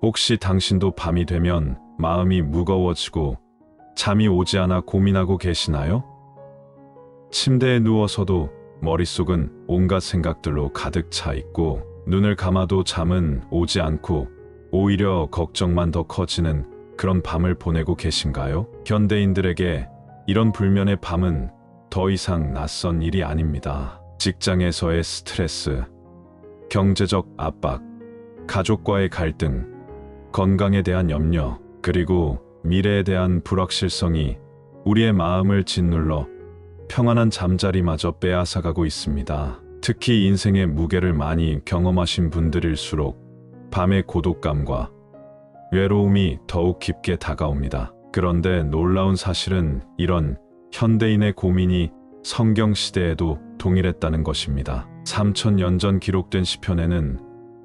혹시 당신도 밤이 되면 마음이 무거워지고 잠이 오지 않아 고민하고 계시나요? 침대에 누워서도 머릿속은 온갖 생각들로 가득 차 있고 눈을 감아도 잠은 오지 않고 오히려 걱정만 더 커지는 그런 밤을 보내고 계신가요? 현대인들에게 이런 불면의 밤은 더 이상 낯선 일이 아닙니다. 직장에서의 스트레스, 경제적 압박, 가족과의 갈등, 건강에 대한 염려, 그리고 미래에 대한 불확실성이 우리의 마음을 짓눌러 평안한 잠자리마저 빼앗아가고 있습니다. 특히 인생의 무게를 많이 경험하신 분들일수록 밤의 고독감과 외로움이 더욱 깊게 다가옵니다. 그런데 놀라운 사실은 이런 현대인의 고민이 성경 시대에도 동일했다는 것입니다. 3000년 전 기록된 시편에는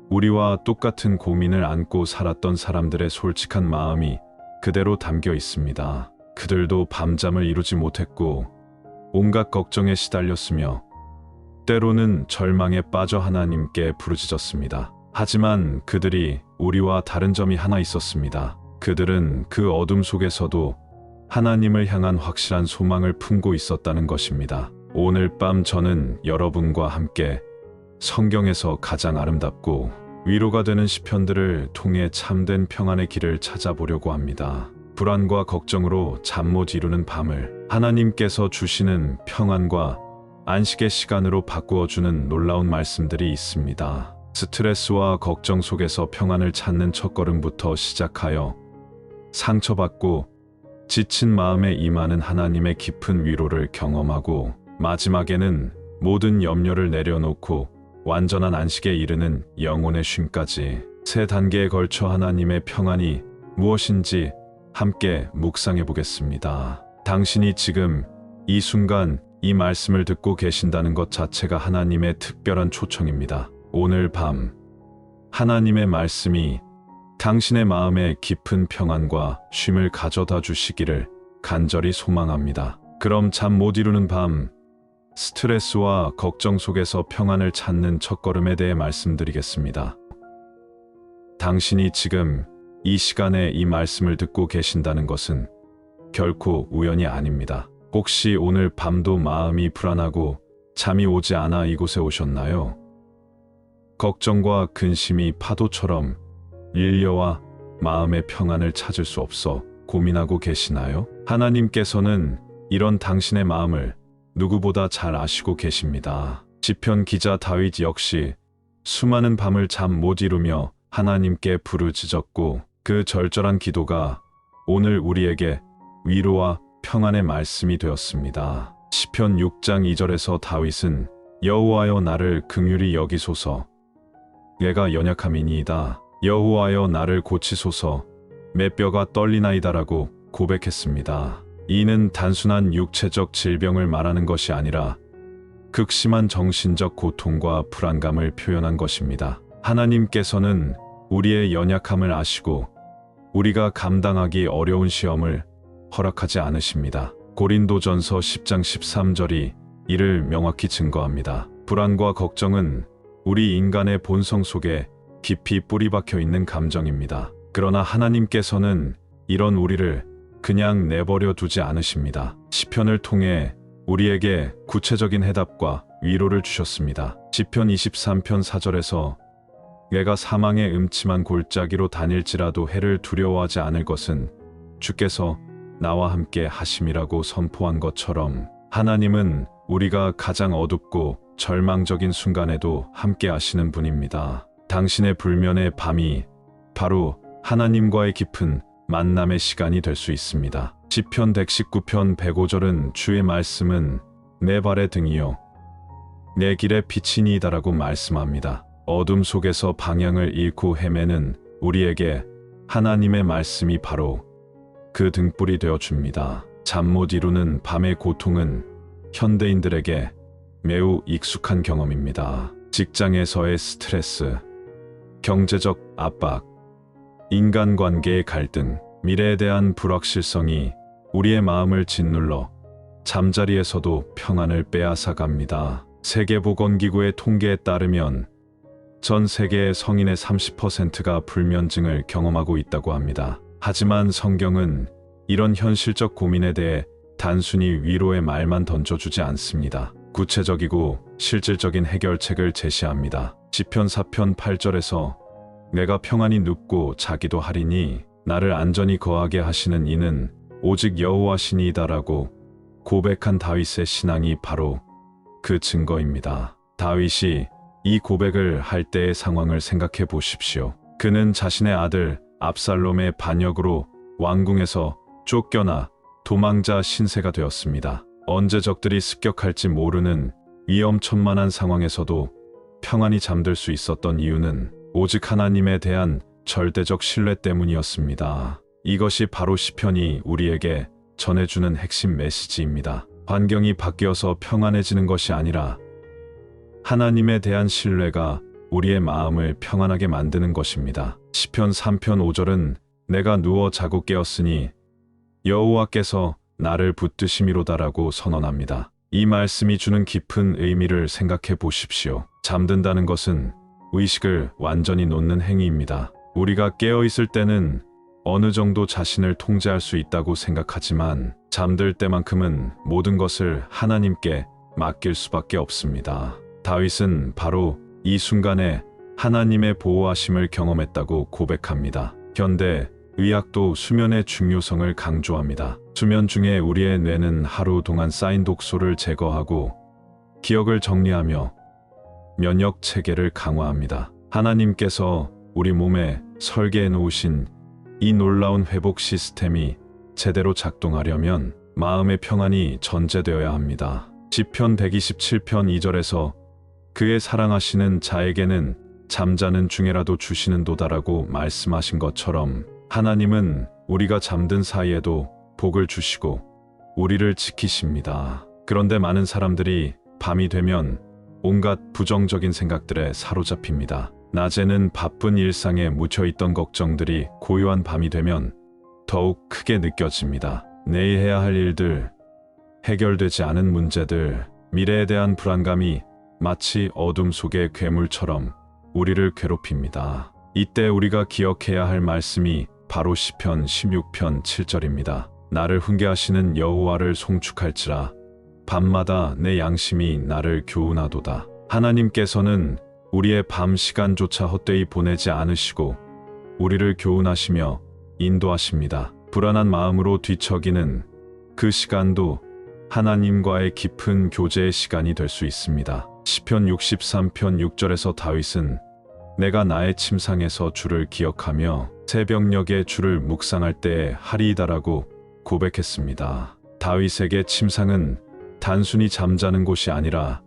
우리와 똑같은 고민을 안고 살았던 사람들의 솔직한 마음이 그대로 담겨 있습니다. 그들도 밤잠을 이루지 못했고 온갖 걱정에 시달렸으며 때로는 절망에 빠져 하나님께 부르짖었습니다. 하지만 그들이 우리와 다른 점이 하나 있었습니다. 그들은 그 어둠 속에서도 하나님을 향한 확실한 소망을 품고 있었다는 것입니다. 오늘 밤 저는 여러분과 함께 성경에서 가장 아름답고 위로가 되는 시편들을 통해 참된 평안의 길을 찾아보려고 합니다. 불안과 걱정으로 잠 못 이루는 밤을 하나님께서 주시는 평안과 안식의 시간으로 바꾸어주는 놀라운 말씀들이 있습니다. 스트레스와 걱정 속에서 평안을 찾는 첫걸음부터 시작하여 상처받고 지친 마음에 임하는 하나님의 깊은 위로를 경험하고 마지막에는 모든 염려를 내려놓고 완전한 안식에 이르는 영혼의 쉼까지 세 단계에 걸쳐 하나님의 평안이 무엇인지 함께 묵상해 보겠습니다. 당신이 지금 이 순간 이 말씀을 듣고 계신다는 것 자체가 하나님의 특별한 초청입니다. 오늘 밤 하나님의 말씀이 당신의 마음에 깊은 평안과 쉼을 가져다 주시기를 간절히 소망합니다. 그럼 잠 못 이루는 밤, 스트레스와 걱정 속에서 평안을 찾는 첫걸음에 대해 말씀드리겠습니다. 당신이 지금 이 시간에 이 말씀을 듣고 계신다는 것은 결코 우연이 아닙니다. 혹시 오늘 밤도 마음이 불안하고 잠이 오지 않아 이곳에 오셨나요? 걱정과 근심이 파도처럼 밀려와 마음의 평안을 찾을 수 없어 고민하고 계시나요? 하나님께서는 이런 당신의 마음을 누구보다 잘 아시고 계십니다. 시편 기자 다윗 역시 수많은 밤을 잠 못 이루며 하나님께 부르짖었고 그 절절한 기도가 오늘 우리에게 위로와 평안의 말씀이 되었습니다. 시편 6장 2절에서 다윗은 여호와여 나를 긍휼히 여기소서 내가 연약함이니이다. 여호와여 나를 고치소서 내 뼈가 떨리나이다라고 고백했습니다. 이는 단순한 육체적 질병을 말하는 것이 아니라 극심한 정신적 고통과 불안감을 표현한 것입니다. 하나님께서는 우리의 연약함을 아시고 우리가 감당하기 어려운 시험을 허락하지 않으십니다. 고린도전서 10장 13절이 이를 명확히 증거합니다. 불안과 걱정은 우리 인간의 본성 속에 깊이 뿌리박혀 있는 감정입니다. 그러나 하나님께서는 이런 우리를 그냥 내버려 두지 않으십니다. 시편을 통해 우리에게 구체적인 해답과 위로를 주셨습니다. 시편 23편 4절에서 내가 사망의 음침한 골짜기로 다닐지라도 해를 두려워하지 않을 것은 주께서 나와 함께 하심이라고 선포한 것처럼 하나님은 우리가 가장 어둡고 절망적인 순간에도 함께 하시는 분입니다. 당신의 불면의 밤이 바로 하나님과의 깊은 만남의 시간이 될 수 있습니다. 시편 119편 105절은 주의 말씀은 내 발의 등이요 내 길의 빛이니이다라고 말씀합니다. 어둠 속에서 방향을 잃고 헤매는 우리에게 하나님의 말씀이 바로 그 등불이 되어 줍니다. 잠 못 이루는 밤의 고통은 현대인들에게 매우 익숙한 경험입니다. 직장에서의 스트레스, 경제적 압박, 인간관계의 갈등, 미래에 대한 불확실성이 우리의 마음을 짓눌러 잠자리에서도 평안을 빼앗아 갑니다. 세계보건기구의 통계에 따르면 전 세계의 성인의 30%가 불면증을 경험하고 있다고 합니다. 하지만 성경은 이런 현실적 고민에 대해 단순히 위로의 말만 던져주지 않습니다. 구체적이고 실질적인 해결책을 제시합니다. 시편 4편 8절에서 내가 평안히 눕고 자기도 하리니 나를 안전히 거하게 하시는 이는 오직 여호와시니이다라고 고백한 다윗의 신앙이 바로 그 증거입니다. 다윗이 이 고백을 할 때의 상황을 생각해 보십시오. 그는 자신의 아들 압살롬의 반역으로 왕궁에서 쫓겨나 도망자 신세가 되었습니다. 언제 적들이 습격할지 모르는 위험천만한 상황에서도 평안히 잠들 수 있었던 이유는 오직 하나님에 대한 절대적 신뢰 때문이었습니다. 이것이 바로 시편이 우리에게 전해주는 핵심 메시지입니다. 환경이 바뀌어서 평안해지는 것이 아니라 하나님에 대한 신뢰가 우리의 마음을 평안하게 만드는 것입니다. 시편 3편 5절은 내가 누워 자고 깨었으니 여호와께서 나를 붙드심이로다라고 선언합니다. 이 말씀이 주는 깊은 의미를 생각해 보십시오. 잠든다는 것은 의식을 완전히 놓는 행위입니다. 우리가 깨어있을 때는 어느 정도 자신을 통제할 수 있다고 생각하지만 잠들 때만큼은 모든 것을 하나님께 맡길 수밖에 없습니다. 다윗은 바로 이 순간에 하나님의 보호하심을 경험했다고 고백합니다. 현대 의학도 수면의 중요성을 강조합니다. 수면 중에 우리의 뇌는 하루 동안 쌓인 독소를 제거하고 기억을 정리하며 면역 체계를 강화합니다. 하나님께서 우리 몸에 설계해 놓으신 이 놀라운 회복 시스템이 제대로 작동하려면 마음의 평안이 전제되어야 합니다. 시편 127편 2절에서 그의 사랑하시는 자에게는 잠자는 중에라도 주시는도다라고 말씀하신 것처럼 하나님은 우리가 잠든 사이에도 복을 주시고 우리를 지키십니다. 그런데 많은 사람들이 밤이 되면 온갖 부정적인 생각들에 사로잡힙니다. 낮에는 바쁜 일상에 묻혀있던 걱정들이 고요한 밤이 되면 더욱 크게 느껴집니다. 내일 해야 할 일들, 해결되지 않은 문제들, 미래에 대한 불안감이 마치 어둠 속의 괴물처럼 우리를 괴롭힙니다. 이때 우리가 기억해야 할 말씀이 바로 시편 16편 7절입니다. 나를 훈계하시는 여호와를 송축할지라 밤마다 내 양심이 나를 교훈하도다. 하나님께서는 우리의 밤 시간조차 헛되이 보내지 않으시고 우리를 교훈하시며 인도하십니다. 불안한 마음으로 뒤척이는 그 시간도 하나님과의 깊은 교제의 시간이 될 수 있습니다. 시편 63편 6절에서 다윗은 내가 나의 침상에서 주를 기억하며 새벽녘에 주를 묵상할 때에 하리이다라고 고백했습니다. 다윗에게 침상은 단순히 잠자는 곳이 아니라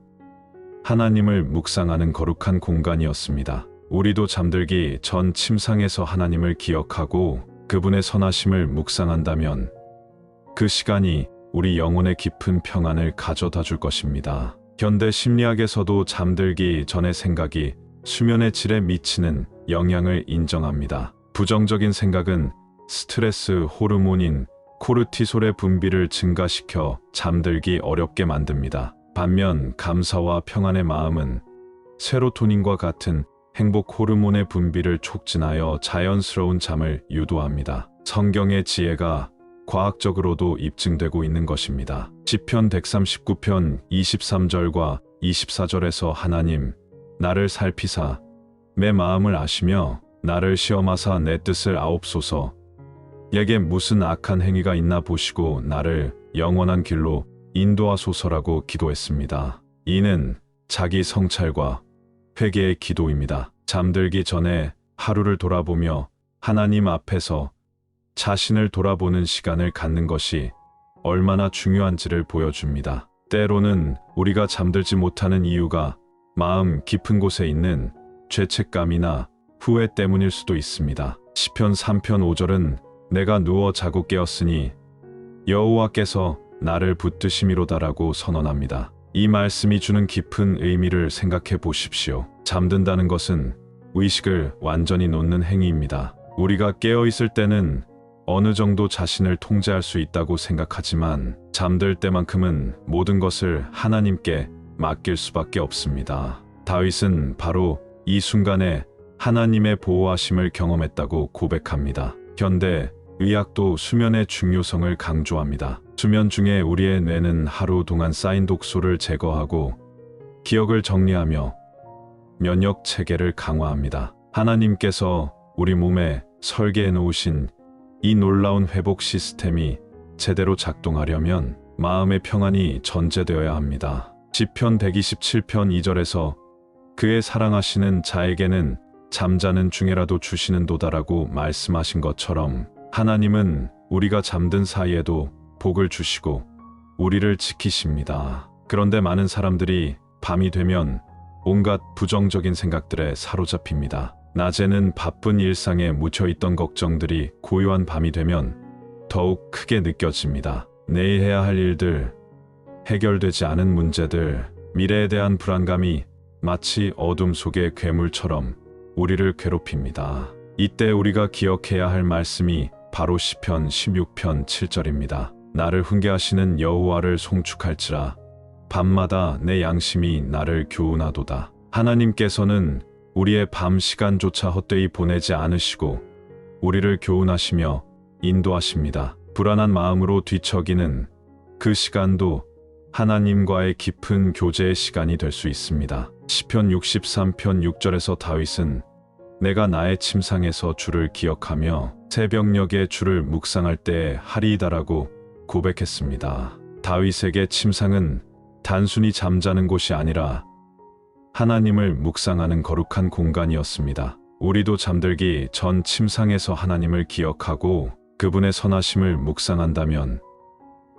하나님을 묵상하는 거룩한 공간이었습니다. 우리도 잠들기 전 침상에서 하나님을 기억하고 그분의 선하심을 묵상한다면 그 시간이 우리 영혼의 깊은 평안을 가져다 줄 것입니다. 현대 심리학에서도 잠들기 전의 생각이 수면의 질에 미치는 영향을 인정합니다. 부정적인 생각은 스트레스 호르몬인 코르티솔의 분비를 증가시켜 잠들기 어렵게 만듭니다. 반면 감사와 평안의 마음은 세로토닌과 같은 행복 호르몬의 분비를 촉진하여 자연스러운 잠을 유도합니다. 성경의 지혜가 과학적으로도 입증되고 있는 것입니다. 시편 139편 23절과 24절에서 하나님, 나를 살피사 내 마음을 아시며 나를 시험하사 내 뜻을 아옵소서. 내게 무슨 악한 행위가 있나 보시고 나를 영원한 길로 인도하소서라고 기도했습니다. 이는 자기 성찰과 회개의 기도입니다. 잠들기 전에 하루를 돌아보며 하나님 앞에서 자신을 돌아보는 시간을 갖는 것이 얼마나 중요한지를 보여줍니다. 때로는 우리가 잠들지 못하는 이유가 마음 깊은 곳에 있는 죄책감이나 후회 때문일 수도 있습니다. 시편 3편 5절은 내가 누워 자고 깨었으니 여호와께서 나를 붙드심이로다라고 선언합니다. 이 말씀이 주는 깊은 의미를 생각해 보십시오. 잠든다는 것은 의식을 완전히 놓는 행위입니다. 우리가 깨어있을 때는 어느 정도 자신을 통제할 수 있다고 생각하지만 잠들 때만큼은 모든 것을 하나님께 맡길 수밖에 없습니다. 다윗은 바로 이 순간에 하나님의 보호하심을 경험했다고 고백합니다. 현대 의학도 수면의 중요성을 강조합니다. 수면 중에 우리의 뇌는 하루 동안 쌓인 독소를 제거하고 기억을 정리하며 면역 체계를 강화합니다. 하나님께서 우리 몸에 설계해 놓으신 이 놀라운 회복 시스템이 제대로 작동하려면 마음의 평안이 전제되어야 합니다. 시편 127편 2절에서 그의 사랑하시는 자에게는 잠자는 중에라도 주시는도다라고 말씀하신 것처럼 하나님은 우리가 잠든 사이에도 복을 주시고 우리를 지키십니다. 그런데 많은 사람들이 밤이 되면 온갖 부정적인 생각들에 사로잡힙니다. 낮에는 바쁜 일상에 묻혀있던 걱정들이 고요한 밤이 되면 더욱 크게 느껴집니다. 내일 해야 할 일들, 해결되지 않은 문제들, 미래에 대한 불안감이 마치 어둠 속의 괴물처럼 우리를 괴롭힙니다. 이때 우리가 기억해야 할 말씀이 바로 시편 16편 7절입니다. 나를 훈계하시는 여호와를 송축할지라 밤마다 내 양심이 나를 교훈하도다. 하나님께서는 우리의 밤 시간조차 헛되이 보내지 않으시고 우리를 교훈하시며 인도하십니다. 불안한 마음으로 뒤척이는 그 시간도 하나님과의 깊은 교제의 시간이 될 수 있습니다. 시편 63편 6절에서 다윗은 내가 나의 침상에서 주를 기억하며 새벽녘에 주를 묵상할 때에 하리이다라고 고백했습니다. 다윗에게 침상은 단순히 잠자는 곳이 아니라 하나님을 묵상하는 거룩한 공간이었습니다. 우리도 잠들기 전 침상에서 하나님을 기억하고 그분의 선하심을 묵상한다면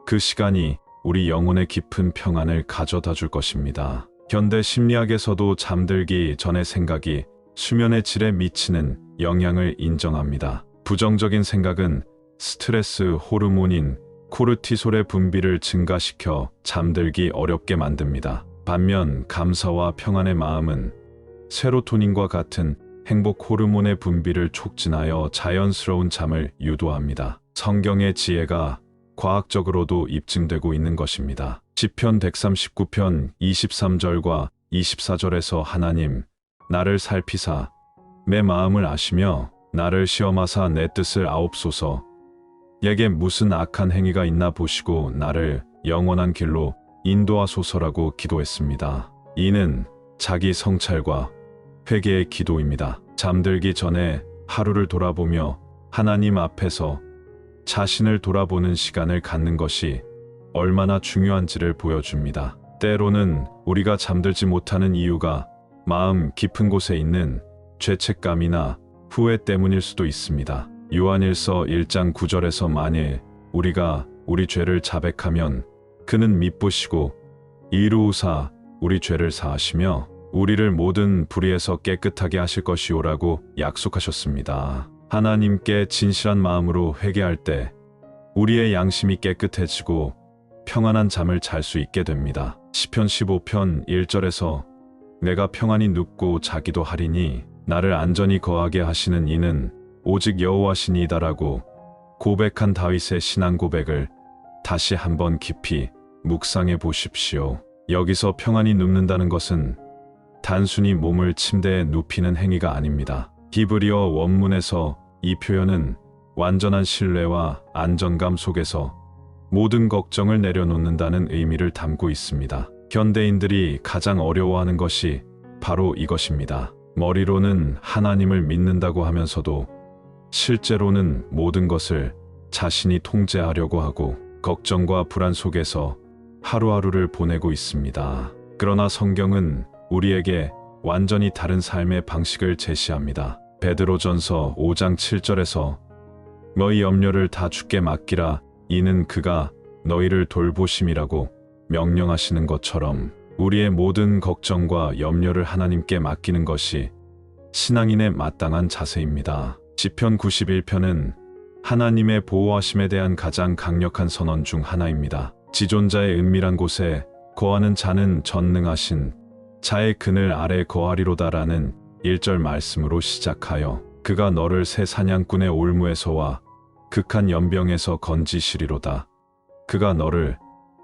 그 시간이 우리 영혼의 깊은 평안을 가져다 줄 것입니다. 현대 심리학에서도 잠들기 전의 생각이 수면의 질에 미치는 영향을 인정합니다. 부정적인 생각은 스트레스 호르몬인 코르티솔의 분비를 증가시켜 잠들기 어렵게 만듭니다. 반면 감사와 평안의 마음은 세로토닌과 같은 행복 호르몬의 분비를 촉진하여 자연스러운 잠을 유도합니다. 성경의 지혜가 과학적으로도 입증되고 있는 것입니다. 시편 139편 23절과 24절에서 하나님, 나를 살피사 내 마음을 아시며 나를 시험하사 내 뜻을 아옵소서. 내게 무슨 악한 행위가 있나 보시고 나를 영원한 길로 인도하소서라고 기도했습니다. 이는 자기 성찰과 회개의 기도입니다. 잠들기 전에 하루를 돌아보며 하나님 앞에서 자신을 돌아보는 시간을 갖는 것이 얼마나 중요한지를 보여줍니다. 때로는 우리가 잠들지 못하는 이유가 마음 깊은 곳에 있는 죄책감이나 후회 때문일 수도 있습니다. 요한일서 1장 9절에서 만일 우리가 우리 죄를 자백하면 그는 미쁘시고 이루우사 우리 죄를 사하시며 우리를 모든 불의에서 깨끗하게 하실 것이오라고 약속하셨습니다. 하나님께 진실한 마음으로 회개할 때 우리의 양심이 깨끗해지고 평안한 잠을 잘 수 있게 됩니다. 시편 15편 1절에서 내가 평안히 눕고 자기도 하리니 나를 안전히 거하게 하시는 이는 오직 여호와시니이다라고 고백한 다윗의 신앙 고백을 다시 한번 깊이 묵상해 보십시오. 여기서 평안히 눕는다는 것은 단순히 몸을 침대에 눕히는 행위가 아닙니다. 히브리어 원문에서 이 표현은 완전한 신뢰와 안정감 속에서 모든 걱정을 내려놓는다는 의미를 담고 있습니다. 현대인들이 가장 어려워하는 것이 바로 이것입니다. 머리로는 하나님을 믿는다고 하면서도 실제로는 모든 것을 자신이 통제하려고 하고 걱정과 불안 속에서 하루하루를 보내고 있습니다. 그러나 성경은 우리에게 완전히 다른 삶의 방식을 제시합니다. 베드로전서 5장 7절에서 너희 염려를 다 주께 맡기라 이는 그가 너희를 돌보심이라고 명령하시는 것처럼 우리의 모든 걱정과 염려를 하나님께 맡기는 것이 신앙인의 마땅한 자세입니다. 시편 91편은 하나님의 보호하심에 대한 가장 강력한 선언 중 하나입니다. 지존자의 은밀한 곳에 거하는 자는 전능하신 자의 그늘 아래 거하리로다라는 1절 말씀으로 시작하여 그가 너를 새 사냥꾼의 올무에서와 극한 연병에서 건지시리로다. 그가 너를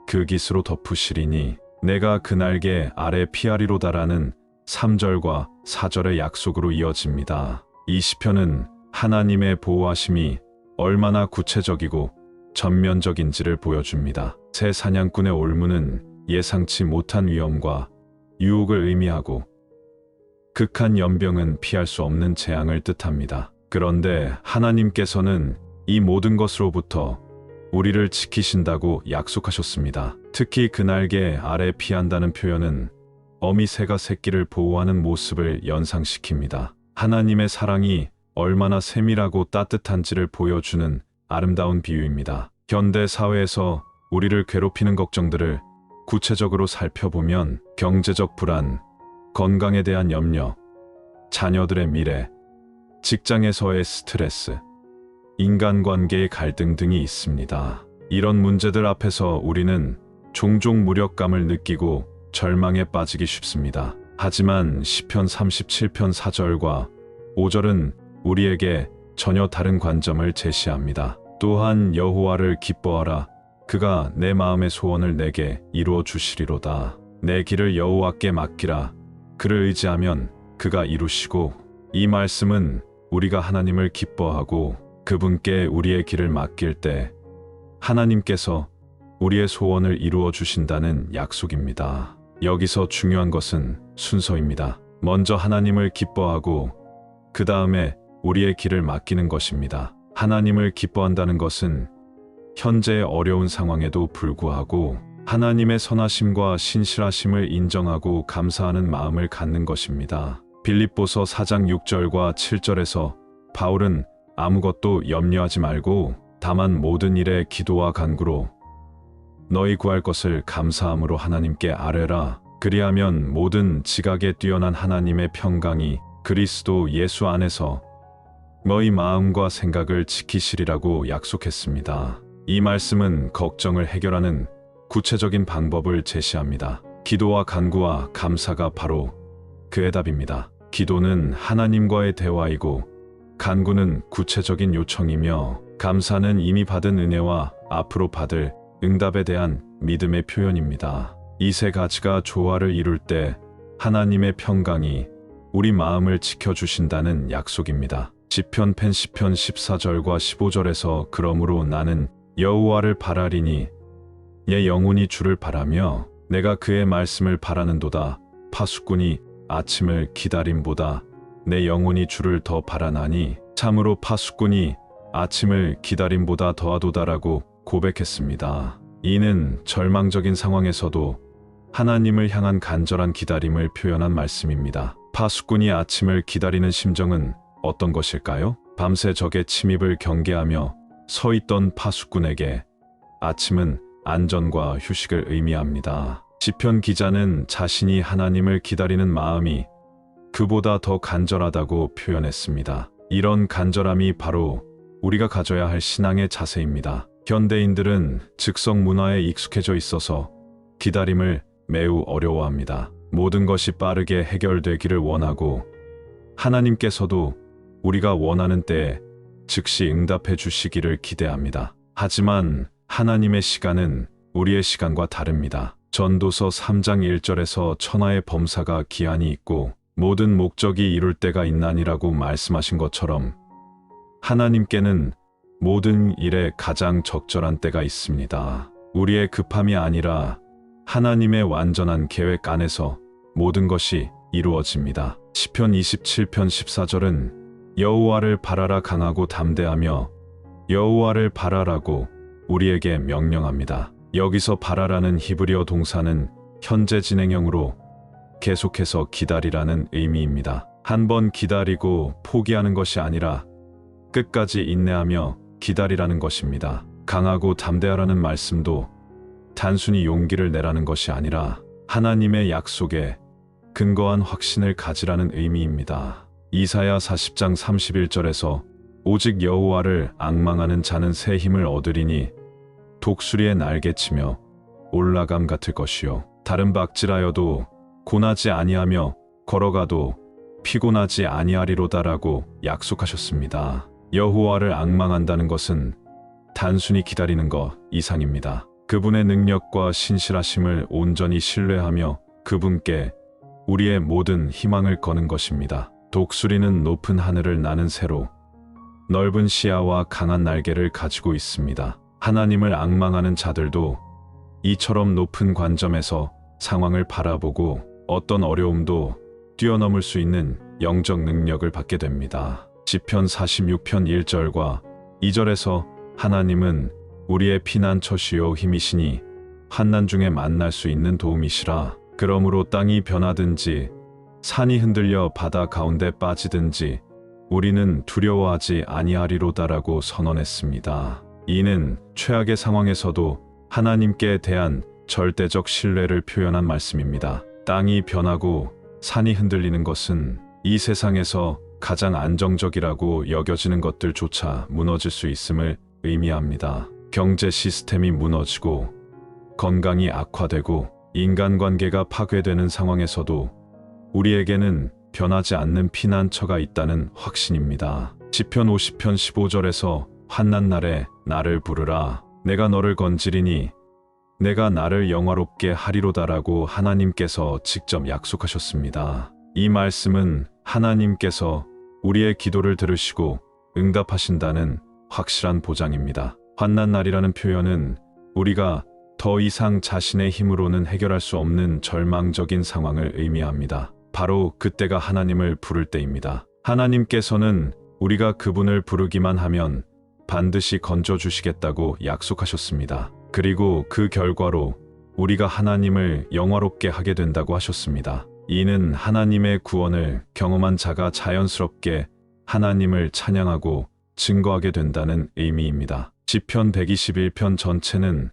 그 깃으로 덮으시리니 내가 그 날개 아래 피하리로다라는 3절과 4절의 약속으로 이어집니다. 이 시편은 하나님의 보호하심이 얼마나 구체적이고 전면적인지를 보여줍니다. 새 사냥꾼의 올무는 예상치 못한 위험과 유혹을 의미하고 극한 연병은 피할 수 없는 재앙을 뜻합니다. 그런데 하나님께서는 이 모든 것으로부터 우리를 지키신다고 약속하셨습니다. 특히 그 날개 아래 피한다는 표현은 어미 새가 새끼를 보호하는 모습을 연상시킵니다. 하나님의 사랑이 얼마나 세밀하고 따뜻한지를 보여주는 아름다운 비유입니다. 현대 사회에서 우리를 괴롭히는 걱정들을 구체적으로 살펴보면 경제적 불안, 건강에 대한 염려, 자녀들의 미래, 직장에서의 스트레스, 인간관계의 갈등 등이 있습니다. 이런 문제들 앞에서 우리는 종종 무력감을 느끼고 절망에 빠지기 쉽습니다. 하지만 시편 37편 4절과 5절은 우리에게 전혀 다른 관점을 제시합니다. 또한 여호와를 기뻐하라. 그가 내 마음의 소원을 내게 이루어 주시리로다. 내 길을 여호와께 맡기라. 그를 의지하면 그가 이루시고. 이 말씀은 우리가 하나님을 기뻐하고 그분께 우리의 길을 맡길 때 하나님께서 우리의 소원을 이루어 주신다는 약속입니다. 여기서 중요한 것은 순서입니다. 먼저 하나님을 기뻐하고 그 다음에 우리의 길을 맡기는 것입니다. 하나님을 기뻐한다는 것은 현재의 어려운 상황에도 불구하고 하나님의 선하심과 신실하심을 인정하고 감사하는 마음을 갖는 것입니다. 빌립보서 4장 6절과 7절에서 바울은 아무것도 염려하지 말고 다만 모든 일에 기도와 간구로 너희 구할 것을 감사함으로 하나님께 아뢰라. 그리하면 모든 지각에 뛰어난 하나님의 평강이 그리스도 예수 안에서 너희 마음과 생각을 지키시리라고 약속했습니다. 이 말씀은 걱정을 해결하는 구체적인 방법을 제시합니다. 기도와 간구와 감사가 바로 그 해답입니다. 기도는 하나님과의 대화이고 간구는 구체적인 요청이며 감사는 이미 받은 은혜와 앞으로 받을 응답에 대한 믿음의 표현입니다. 이 세 가지가 조화를 이룰 때 하나님의 평강이 우리 마음을 지켜주신다는 약속입니다. 시편 14절과 15절에서 그러므로 나는 여호와를 바라리니 예 영혼이 주를 바라며 내가 그의 말씀을 바라는도다. 파수꾼이 아침을 기다림보다 내 영혼이 주를 더 바라나니 참으로 파수꾼이 아침을 기다림보다 더하도다라고 고백했습니다. 이는 절망적인 상황에서도 하나님을 향한 간절한 기다림을 표현한 말씀입니다. 파수꾼이 아침을 기다리는 심정은 어떤 것일까요? 밤새 적의 침입을 경계하며 서 있던 파수꾼에게 아침은 안전과 휴식을 의미합니다. 시편 기자는 자신이 하나님을 기다리는 마음이 그보다 더 간절하다고 표현했습니다. 이런 간절함이 바로 우리가 가져야 할 신앙의 자세입니다. 현대인들은 즉석 문화에 익숙해져 있어서 기다림을 매우 어려워합니다. 모든 것이 빠르게 해결되기를 원하고 하나님께서도 우리가 원하는 때에 즉시 응답해 주시기를 기대합니다. 하지만 하나님의 시간은 우리의 시간과 다릅니다. 전도서 3장 1절에서 천하의 범사가 기한이 있고 모든 목적이 이룰 때가 있나니라고 말씀하신 것처럼 하나님께는 모든 일에 가장 적절한 때가 있습니다. 우리의 급함이 아니라 하나님의 완전한 계획 안에서 모든 것이 이루어집니다. 시편 27편 14절은 여호와를 바라라 강하고 담대하며 여호와를 바라라고 우리에게 명령합니다. 여기서 바라라는 히브리어 동사는 현재 진행형으로 계속해서 기다리라는 의미입니다. 한 번 기다리고 포기하는 것이 아니라 끝까지 인내하며 기다리라는 것입니다. 강하고 담대하라는 말씀도 단순히 용기를 내라는 것이 아니라 하나님의 약속에 근거한 확신을 가지라는 의미입니다. 이사야 40장 31절에서 오직 여호와를 앙망하는 자는 새 힘을 얻으리니 독수리의 날개치며 올라감 같을 것이요 다른 박질하여도 고나지 아니하며 걸어가도 피곤하지 아니하리로다라고 약속하셨습니다. 여호와를 앙망한다는 것은 단순히 기다리는 것 이상입니다. 그분의 능력과 신실하심을 온전히 신뢰하며 그분께 우리의 모든 희망을 거는 것입니다. 독수리는 높은 하늘을 나는 새로 넓은 시야와 강한 날개를 가지고 있습니다. 하나님을 앙망하는 자들도 이처럼 높은 관점에서 상황을 바라보고 어떤 어려움도 뛰어넘을 수 있는 영적 능력을 받게 됩니다. 시편 46편 1절과 2절에서 하나님은 우리의 피난처시요 힘이시니 환난 중에 만날 수 있는 도움이시라. 그러므로 땅이 변하든지 산이 흔들려 바다 가운데 빠지든지 우리는 두려워하지 아니하리로다라고 선언했습니다. 이는 최악의 상황에서도 하나님께 대한 절대적 신뢰를 표현한 말씀입니다. 땅이 변하고 산이 흔들리는 것은 이 세상에서 가장 안정적이라고 여겨지는 것들조차 무너질 수 있음을 의미합니다. 경제 시스템이 무너지고 건강이 악화되고 인간관계가 파괴되는 상황에서도 우리에게는 변하지 않는 피난처가 있다는 확신입니다. 시편 50편 15절에서 환난 날에 나를 부르라. 내가 너를 건지리니 내가 나를 영화롭게 하리로다라고 하나님께서 직접 약속하셨습니다. 이 말씀은 하나님께서 우리의 기도를 들으시고 응답하신다는 확실한 보장입니다. 환난 날이라는 표현은 우리가 더 이상 자신의 힘으로는 해결할 수 없는 절망적인 상황을 의미합니다. 바로 그때가 하나님을 부를 때입니다. 하나님께서는 우리가 그분을 부르기만 하면 반드시 건져주시겠다고 약속하셨습니다. 그리고 그 결과로 우리가 하나님을 영화롭게 하게 된다고 하셨습니다. 이는 하나님의 구원을 경험한 자가 자연스럽게 하나님을 찬양하고 증거하게 된다는 의미입니다. 시편 121편 전체는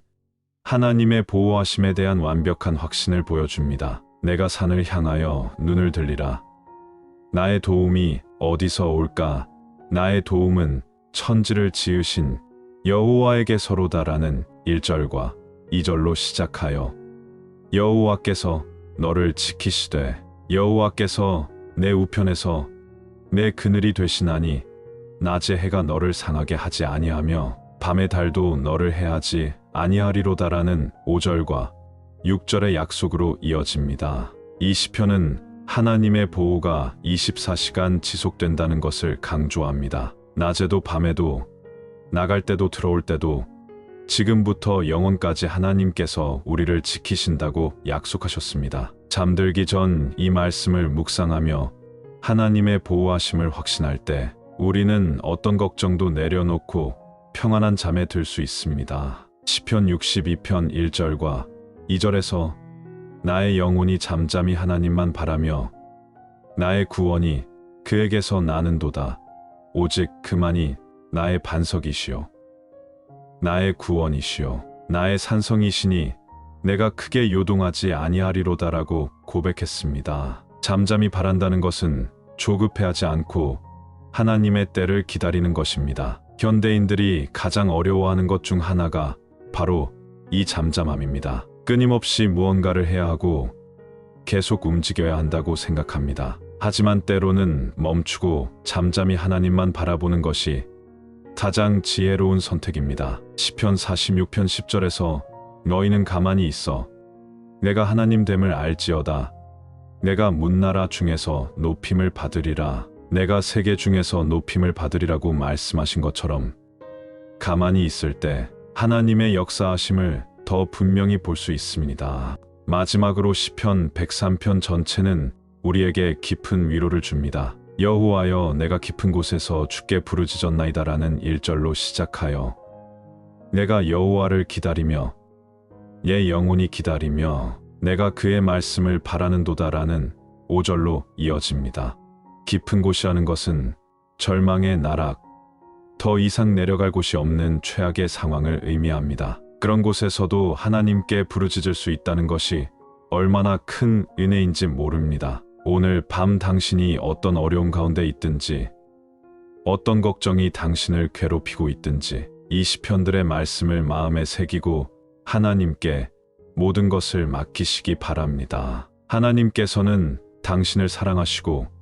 하나님의 보호하심에 대한 완벽한 확신을 보여줍니다. 내가 산을 향하여 눈을 들리라. 나의 도움이 어디서 올까? 나의 도움은 천지를 지으신 여호와에게서로다라는 1절과 2절로 시작하여 여호와께서 너를 지키시되 여호와께서 내 우편에서 내 그늘이 되시나니 낮에 해가 너를 상하게 하지 아니하며 밤의 달도 너를 해하지 아니하리로다라는 5절과 6절의 약속으로 이어집니다. 이 시편은 하나님의 보호가 24시간 지속된다는 것을 강조합니다. 낮에도 밤에도 나갈 때도 들어올 때도 지금부터 영원까지 하나님께서 우리를 지키신다고 약속하셨습니다. 잠들기 전 이 말씀을 묵상하며 하나님의 보호하심을 확신할 때 우리는 어떤 걱정도 내려놓고 평안한 잠에 들 수 있습니다. 시편 62편 1절과 2절에서 나의 영혼이 잠잠히 하나님만 바라며 나의 구원이 그에게서 나는도다. 오직 그만이 나의 반석이시요 나의 구원이시요 나의 산성이시니 내가 크게 요동하지 아니하리로다라고 고백했습니다. 잠잠히 바란다는 것은 조급해하지 않고 하나님의 때를 기다리는 것입니다. 현대인들이 가장 어려워하는 것 중 하나가 바로 이 잠잠함입니다. 끊임없이 무언가를 해야 하고 계속 움직여야 한다고 생각합니다. 하지만 때로는 멈추고 잠잠히 하나님만 바라보는 것이 가장 지혜로운 선택입니다. 시편 46편 10절에서 너희는 가만히 있어 내가 하나님 됨을 알지어다. 내가 문나라 중에서 높임을 받으리라. 내가 세계 중에서 높임을 받으리라고 말씀하신 것처럼 가만히 있을 때 하나님의 역사하심을 더 분명히 볼 수 있습니다. 마지막으로 시편 103편 전체는 우리에게 깊은 위로를 줍니다. 여호와여 내가 깊은 곳에서 주께 부르짖었나이다라는 1절로 시작하여 내가 여호와를 기다리며 예 영혼이 기다리며 내가 그의 말씀을 바라는도다라는 5절로 이어집니다. 깊은 곳이라는 것은 절망의 나락, 더 이상 내려갈 곳이 없는 최악의 상황을 의미합니다. 그런 곳에서도 하나님께 부르짖을 수 있다는 것이 얼마나 큰 은혜인지 모릅니다. 오늘 밤 당신이 어떤 어려움 가운데 있든지 어떤 걱정이 당신을 괴롭히고 있든지 이 시편들의 말씀을 마음에 새기고 하나님께 모든 것을 맡기시기 바랍니다. 하나님께서는 당신을 사랑하시고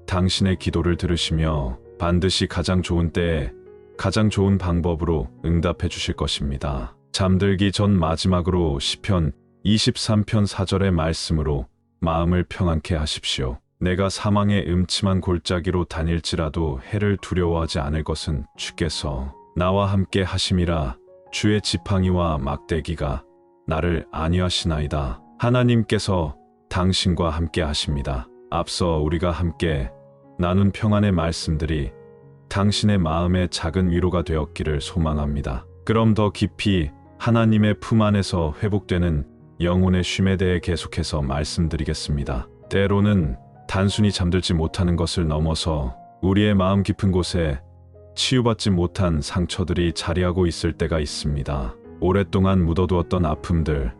당신의 기도를 들으시며 반드시 가장 좋은 때에 가장 좋은 방법으로 응답해 주실 것입니다. 잠들기 전 마지막으로 시편 23편 4절의 말씀으로 마음을 평안케 하십시오. 내가 사망의 음침한 골짜기로 다닐지라도 해를 두려워하지 않을 것은 주께서 나와 함께 하심이라. 주의 지팡이와 막대기가 나를 안위하시나이다. 하나님께서 당신과 함께 하십니다. 앞서 우리가 함께 나눈 평안의 말씀들이 당신의 마음에 작은 위로가 되었기를 소망합니다. 그럼 더 깊이 하나님의 품 안에서 회복되는 영혼의 쉼에 대해 계속해서 말씀드리겠습니다. 때로는 단순히 잠들지 못하는 것을 넘어서 우리의 마음 깊은 곳에 치유받지 못한 상처들이 자리하고 있을 때가 있습니다. 오랫동안 묻어두었던 아픔들,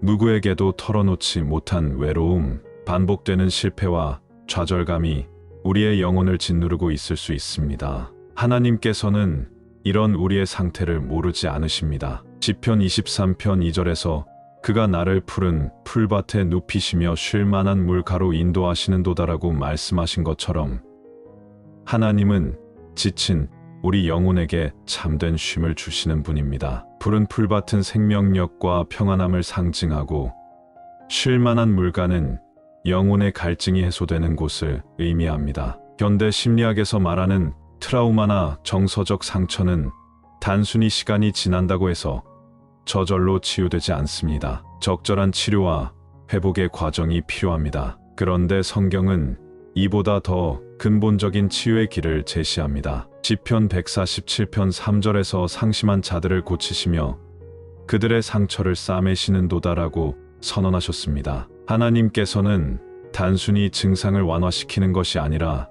누구에게도 털어놓지 못한 외로움, 반복되는 실패와 좌절감이 우리의 영혼을 짓누르고 있을 수 있습니다. 하나님께서는 이런 우리의 상태를 모르지 않으십니다. 시편 23편 2절에서 그가 나를 푸른 풀밭에 눕히시며 쉴 만한 물가로 인도하시는 도다라고 말씀하신 것처럼 하나님은 지친 우리 영혼에게 참된 쉼을 주시는 분입니다. 푸른 풀밭은 생명력과 평안함을 상징하고 쉴 만한 물가는 영혼의 갈증이 해소되는 곳을 의미합니다. 현대 심리학에서 말하는 트라우마나 정서적 상처는 단순히 시간이 지난다고 해서 저절로 치유되지 않습니다. 적절한 치료와 회복의 과정이 필요합니다. 그런데 성경은 이보다 더 근본적인 치유의 길을 제시합니다. 시편 147편 3절에서 상심한 자들을 고치시며 그들의 상처를 싸매시는 도다라고 선언하셨습니다. 하나님께서는 단순히 증상을 완화시키는 것이 아니라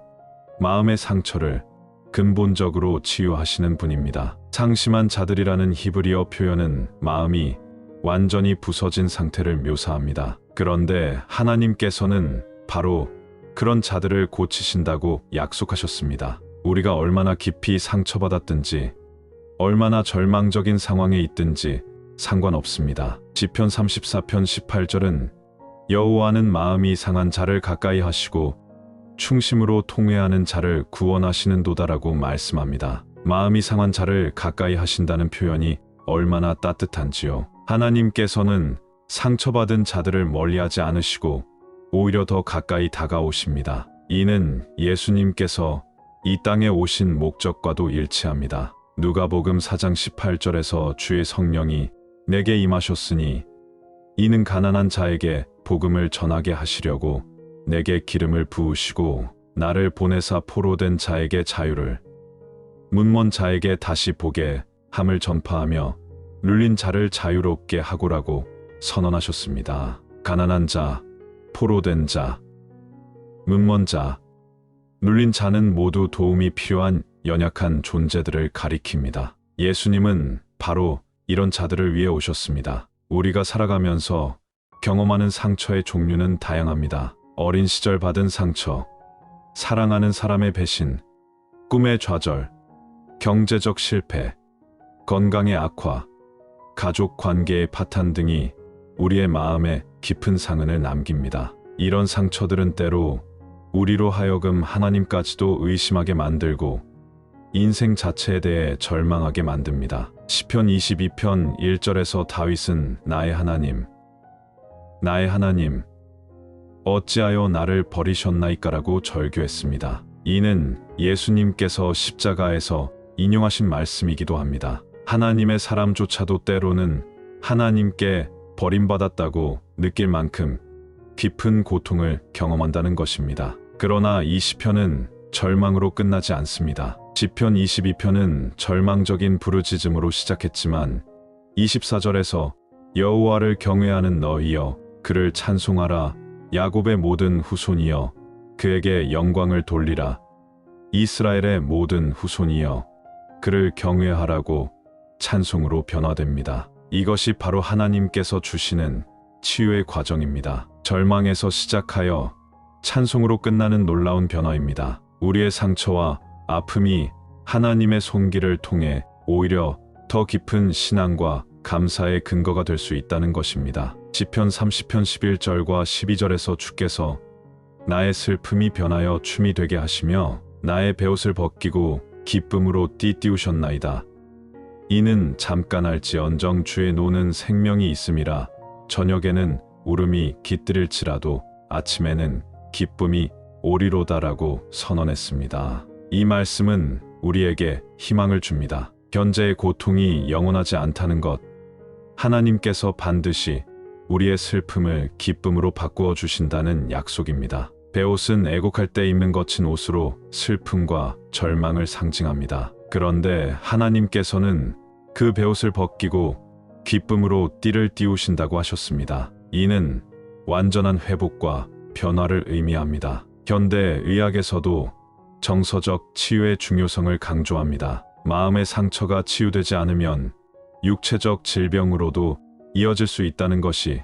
마음의 상처를 근본적으로 치유하시는 분입니다. 상심한 자들이라는 히브리어 표현은 마음이 완전히 부서진 상태를 묘사합니다. 그런데 하나님께서는 바로 그런 자들을 고치신다고 약속하셨습니다. 우리가 얼마나 깊이 상처받았든지, 얼마나 절망적인 상황에 있든지 상관없습니다. 시편 34편 18절은 여호와는 마음이 상한 자를 가까이 하시고 충심으로 통회하는 자를 구원하시는 도다라고 말씀합니다. 마음이 상한 자를 가까이 하신다는 표현이 얼마나 따뜻한지요. 하나님께서는 상처받은 자들을 멀리하지 않으시고 오히려 더 가까이 다가오십니다. 이는 예수님께서 이 땅에 오신 목적과도 일치합니다. 누가복음 4장 18절에서 주의 성령이 내게 임하셨으니 이는 가난한 자에게 복음을 전하게 하시려고 내게 기름을 부으시고 나를 보내사 포로된 자에게 자유를, 문먼 자에게 다시 보게 함을 전파하며 눌린 자를 자유롭게 하고라고 선언하셨습니다. 가난한 자, 포로된 자, 문먼 자, 눌린 자는 모두 도움이 필요한 연약한 존재들을 가리킵니다. 예수님은 바로 이런 자들을 위해 오셨습니다. 우리가 살아가면서 경험하는 상처의 종류는 다양합니다. 어린 시절 받은 상처, 사랑하는 사람의 배신, 꿈의 좌절, 경제적 실패, 건강의 악화, 가족 관계의 파탄 등이 우리의 마음에 깊은 상흔을 남깁니다. 이런 상처들은 때로 우리로 하여금 하나님까지도 의심하게 만들고 인생 자체에 대해 절망하게 만듭니다. 시편 22편 1절에서 다윗은 나의 하나님, 나의 하나님, 어찌하여 나를 버리셨나이까라고 절규했습니다. 이는 예수님께서 십자가에서 인용하신 말씀이기도 합니다. 하나님의 사람조차도 때로는 하나님께 버림받았다고 느낄 만큼 깊은 고통을 경험한다는 것입니다. 그러나 이 시편은 절망으로 끝나지 않습니다. 시편 22편은 절망적인 부르짖음으로 시작했지만 24절에서 여호와를 경외하는 너희여 그를 찬송하라. 야곱의 모든 후손이여 그에게 영광을 돌리라. 이스라엘의 모든 후손이여 그를 경외하라고 찬송으로 변화됩니다. 이것이 바로 하나님께서 주시는 치유의 과정입니다. 절망에서 시작하여 찬송으로 끝나는 놀라운 변화입니다. 우리의 상처와 아픔이 하나님의 손길을 통해 오히려 더 깊은 신앙과 감사의 근거가 될 수 있다는 것입니다. 시편 30편 11절과 12절에서 주께서 나의 슬픔이 변하여 춤이 되게 하시며 나의 베옷을 벗기고 기쁨으로 띠띠우셨나이다. 이는 잠깐 할지언정 주의 노는 생명이 있음이라. 저녁에는 울음이 깃들일지라도 아침에는 기쁨이 오리로다라고 선언했습니다. 이 말씀은 우리에게 희망을 줍니다. 현재의 고통이 영원하지 않다는 것, 하나님께서 반드시 우리의 슬픔을 기쁨으로 바꾸어 주신다는 약속입니다. 베옷은 애곡할 때 입는 거친 옷으로 슬픔과 절망을 상징합니다. 그런데 하나님께서는 그 베옷을 벗기고 기쁨으로 띠를 띄우신다고 하셨습니다. 이는 완전한 회복과 변화를 의미합니다. 현대 의학에서도 정서적 치유의 중요성을 강조합니다. 마음의 상처가 치유되지 않으면 육체적 질병으로도 이어질 수 있다는 것이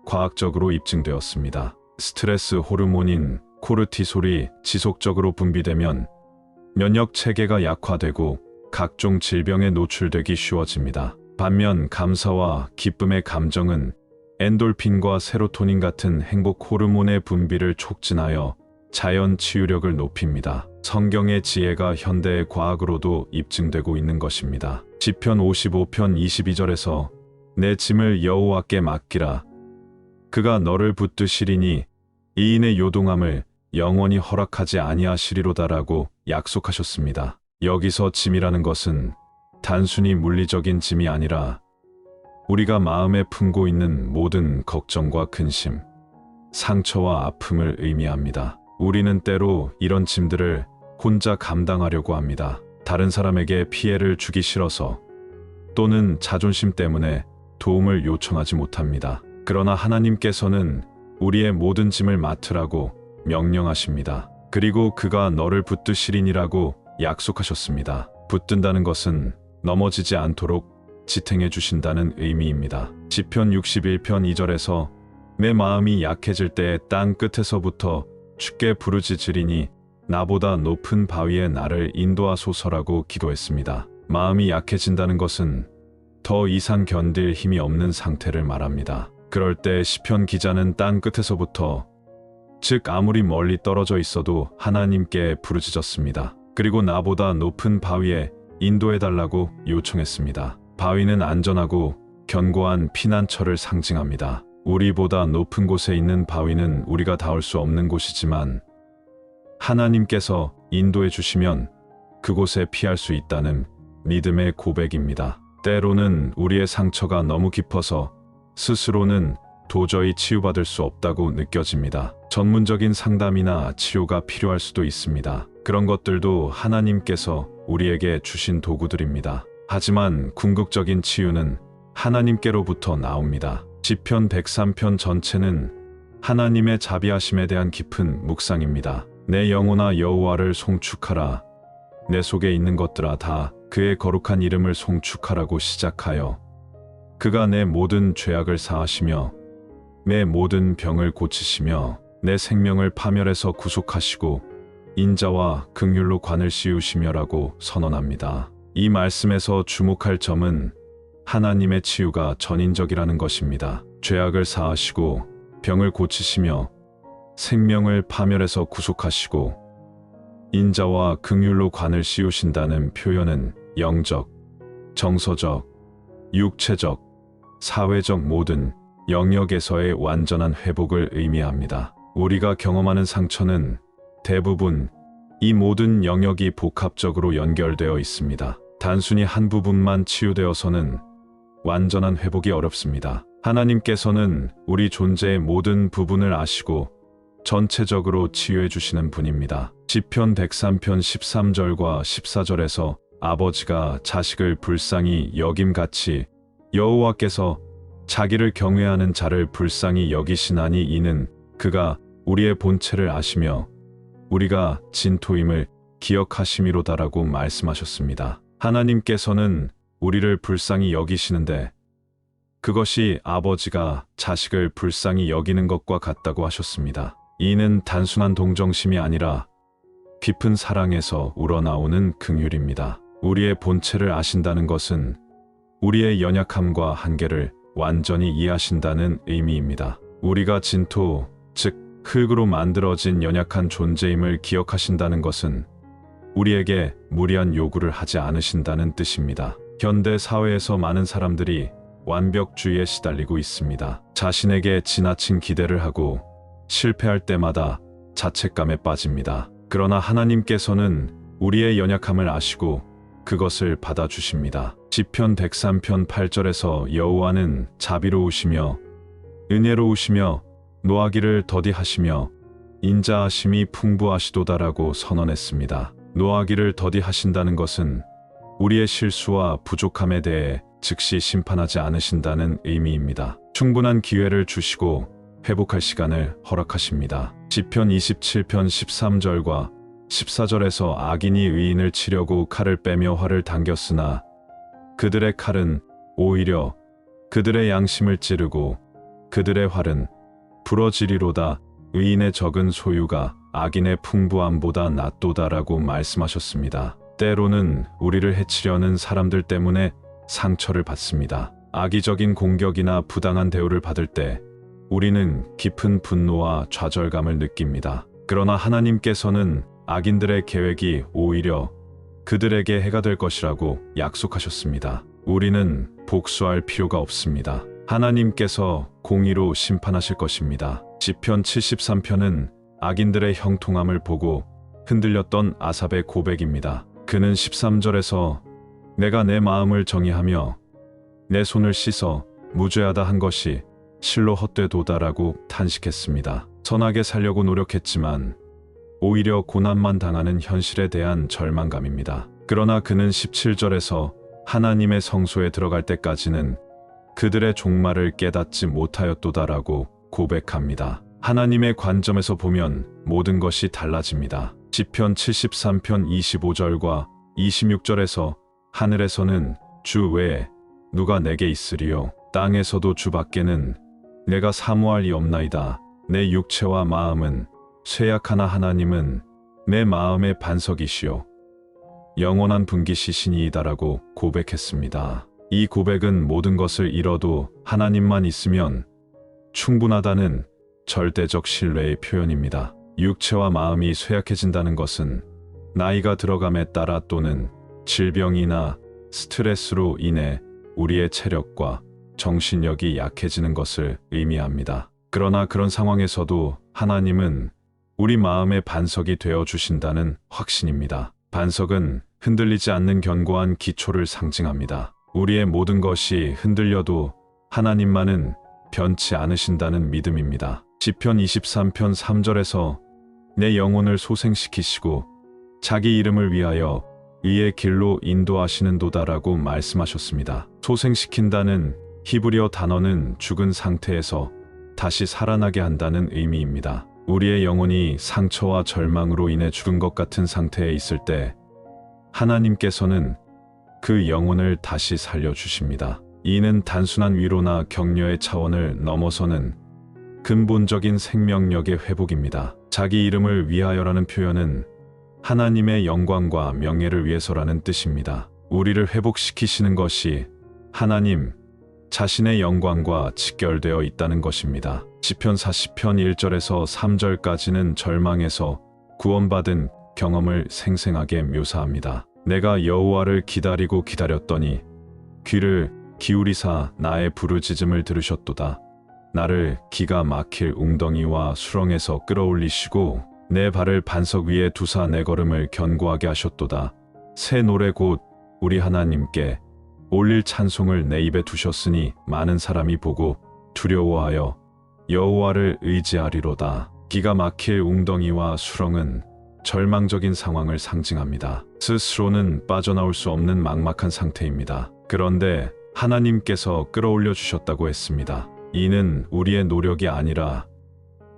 과학적으로 입증되었습니다. 스트레스 호르몬인 코르티솔이 지속적으로 분비되면 면역 체계가 약화되고 각종 질병에 노출되기 쉬워집니다. 반면 감사와 기쁨의 감정은 엔돌핀과 세로토닌 같은 행복 호르몬의 분비를 촉진하여 자연 치유력을 높입니다. 성경의 지혜가 현대의 과학으로도 입증되고 있는 것입니다. 시편 55편 22절에서 내 짐을 여호와께 맡기라. 그가 너를 붙드시리니 이인의 요동함을 영원히 허락하지 아니하시리로다라고 약속하셨습니다. 여기서 짐이라는 것은 단순히 물리적인 짐이 아니라 우리가 마음에 품고 있는 모든 걱정과 근심, 상처와 아픔을 의미합니다. 우리는 때로 이런 짐들을 혼자 감당하려고 합니다. 다른 사람에게 피해를 주기 싫어서 또는 자존심 때문에 도움을 요청하지 못합니다. 그러나 하나님께서는 우리의 모든 짐을 맡으라고 명령하십니다. 그리고 그가 너를 붙드시리니라고 약속하셨습니다. 붙든다는 것은 넘어지지 않도록 지탱해 주신다는 의미입니다. 시편 61편 2절에서 내 마음이 약해질 때 땅 끝에서부터 주께 부르짖으리니 나보다 높은 바위에 나를 인도하소서라고 기도했습니다. 마음이 약해진다는 것은 더 이상 견딜 힘이 없는 상태를 말합니다. 그럴 때 시편 기자는 땅 끝에서부터, 즉 아무리 멀리 떨어져 있어도 하나님께 부르짖었습니다. 그리고 나보다 높은 바위에 인도해달라고 요청했습니다. 바위는 안전하고 견고한 피난처를 상징합니다. 우리보다 높은 곳에 있는 바위는 우리가 닿을 수 없는 곳이지만 하나님께서 인도해 주시면 그곳에 피할 수 있다는 믿음의 고백입니다. 때로는 우리의 상처가 너무 깊어서 스스로는 도저히 치유받을 수 없다고 느껴집니다. 전문적인 상담이나 치료가 필요할 수도 있습니다. 그런 것들도 하나님께서 우리에게 주신 도구들입니다. 하지만 궁극적인 치유는 하나님께로부터 나옵니다. 시편 103편 전체는 하나님의 자비하심에 대한 깊은 묵상입니다. 내 영혼아 여호와를 송축하라. 내 속에 있는 것들아 다 그의 거룩한 이름을 송축하라고 시작하여 그가 내 모든 죄악을 사하시며 내 모든 병을 고치시며 내 생명을 파멸해서 구속하시고 인자와 긍휼로 관을 씌우시며라고 선언합니다. 이 말씀에서 주목할 점은 하나님의 치유가 전인적이라는 것입니다. 죄악을 사하시고 병을 고치시며 생명을 파멸해서 구속하시고 인자와 긍휼로 관을 씌우신다는 표현은 영적, 정서적, 육체적, 사회적 모든 영역에서의 완전한 회복을 의미합니다. 우리가 경험하는 상처는 대부분 이 모든 영역이 복합적으로 연결되어 있습니다. 단순히 한 부분만 치유되어서는 완전한 회복이 어렵습니다. 하나님께서는 우리 존재의 모든 부분을 아시고 전체적으로 치유해 주시는 분입니다. 시편 103편 13절과 14절에서 아버지가 자식을 불쌍히 여김같이 여호와께서 자기를 경외하는 자를 불쌍히 여기시나니 이는 그가 우리의 본체를 아시며 우리가 진토임을 기억하심이로다라고 말씀하셨습니다. 하나님께서는 우리를 불쌍히 여기시는데 그것이 아버지가 자식을 불쌍히 여기는 것과 같다고 하셨습니다. 이는 단순한 동정심이 아니라 깊은 사랑에서 우러나오는 긍휼입니다. 우리의 본체를 아신다는 것은 우리의 연약함과 한계를 완전히 이해하신다는 의미입니다. 우리가 진토, 즉 흙으로 만들어진 연약한 존재임을 기억하신다는 것은 우리에게 무리한 요구를 하지 않으신다는 뜻입니다. 현대 사회에서 많은 사람들이 완벽주의에 시달리고 있습니다. 자신에게 지나친 기대를 하고 실패할 때마다 자책감에 빠집니다. 그러나 하나님께서는 우리의 연약함을 아시고 그것을 받아주십니다. 시편 103편 8절에서 여호와는 자비로우시며 은혜로우시며 노하기를 더디하시며 인자하심이 풍부하시도다라고 선언했습니다. 노하기를 더디하신다는 것은 우리의 실수와 부족함에 대해 즉시 심판하지 않으신다는 의미입니다. 충분한 기회를 주시고 회복할 시간을 허락하십니다. 시편 27편 13절과 14절에서 악인이 의인을 치려고 칼을 빼며 활을 당겼으나 그들의 칼은 오히려 그들의 양심을 찌르고 그들의 활은 부러지리로다. 의인의 적은 소유가 악인의 풍부함보다 낫도다라고 말씀하셨습니다. 때로는 우리를 해치려는 사람들 때문에 상처를 받습니다. 악의적인 공격이나 부당한 대우를 받을 때 우리는 깊은 분노와 좌절감을 느낍니다. 그러나 하나님께서는 악인들의 계획이 오히려 그들에게 해가 될 것이라고 약속하셨습니다. 우리는 복수할 필요가 없습니다. 하나님께서 공의로 심판하실 것입니다. 시편 73편은 악인들의 형통함을 보고 흔들렸던 아삽의 고백입니다. 그는 13절에서 내가 내 마음을 정의하며 내 손을 씻어 무죄하다 한 것이 실로 헛되도다라고 탄식했습니다. 선하게 살려고 노력했지만 오히려 고난만 당하는 현실에 대한 절망감입니다. 그러나 그는 17절에서 하나님의 성소에 들어갈 때까지는 그들의 종말을 깨닫지 못하였도다라고 고백합니다. 하나님의 관점에서 보면 모든 것이 달라집니다. 시편 73편 25절과 26절에서 하늘에서는 주 외에 누가 내게 있으리요 땅에서도 주 밖에는 내가 사모할 이 없나이다. 내 육체와 마음은 쇠약하나 하나님은 내 마음의 반석이시요 영원한 분기시시니이다라고 고백했습니다. 이 고백은 모든 것을 잃어도 하나님만 있으면 충분하다는 절대적 신뢰의 표현입니다. 육체와 마음이 쇠약해진다는 것은 나이가 들어감에 따라 또는 질병이나 스트레스로 인해 우리의 체력과 정신력이 약해지는 것을 의미합니다. 그러나 그런 상황에서도 하나님은 우리 마음의 반석이 되어 주신다는 확신입니다. 반석은 흔들리지 않는 견고한 기초를 상징합니다. 우리의 모든 것이 흔들려도 하나님만은 변치 않으신다는 믿음입니다. 시편 23편 3절에서 내 영혼을 소생시키시고 자기 이름을 위하여 의의 길로 인도하시는도다라고 말씀하셨습니다. 소생시킨다는 히브리어 단어는 죽은 상태에서 다시 살아나게 한다는 의미입니다. 우리의 영혼이 상처와 절망으로 인해 죽은 것 같은 상태에 있을 때 하나님께서는 그 영혼을 다시 살려주십니다. 이는 단순한 위로나 격려의 차원을 넘어서는 근본적인 생명력의 회복입니다. 자기 이름을 위하여라는 표현은 하나님의 영광과 명예를 위해서라는 뜻입니다. 우리를 회복시키시는 것이 하나님 자신의 영광과 직결되어 있다는 것입니다. 시편 40편 1절에서 3절까지는 절망에서 구원받은 경험을 생생하게 묘사합니다. 내가 여호와를 기다리고 기다렸더니 귀를 기울이사 나의 부르짖음을 들으셨도다. 나를 기가 막힐 웅덩이와 수렁에서 끌어올리시고 내 발을 반석 위에 두사 내 걸음을 견고하게 하셨도다. 새 노래 곧 우리 하나님께 올릴 찬송을 내 입에 두셨으니 많은 사람이 보고 두려워하여 여호와를 의지하리로다. 기가 막힐 웅덩이와 수렁은 절망적인 상황을 상징합니다. 스스로는 빠져나올 수 없는 막막한 상태입니다. 그런데 하나님께서 끌어올려 주셨다고 했습니다. 이는 우리의 노력이 아니라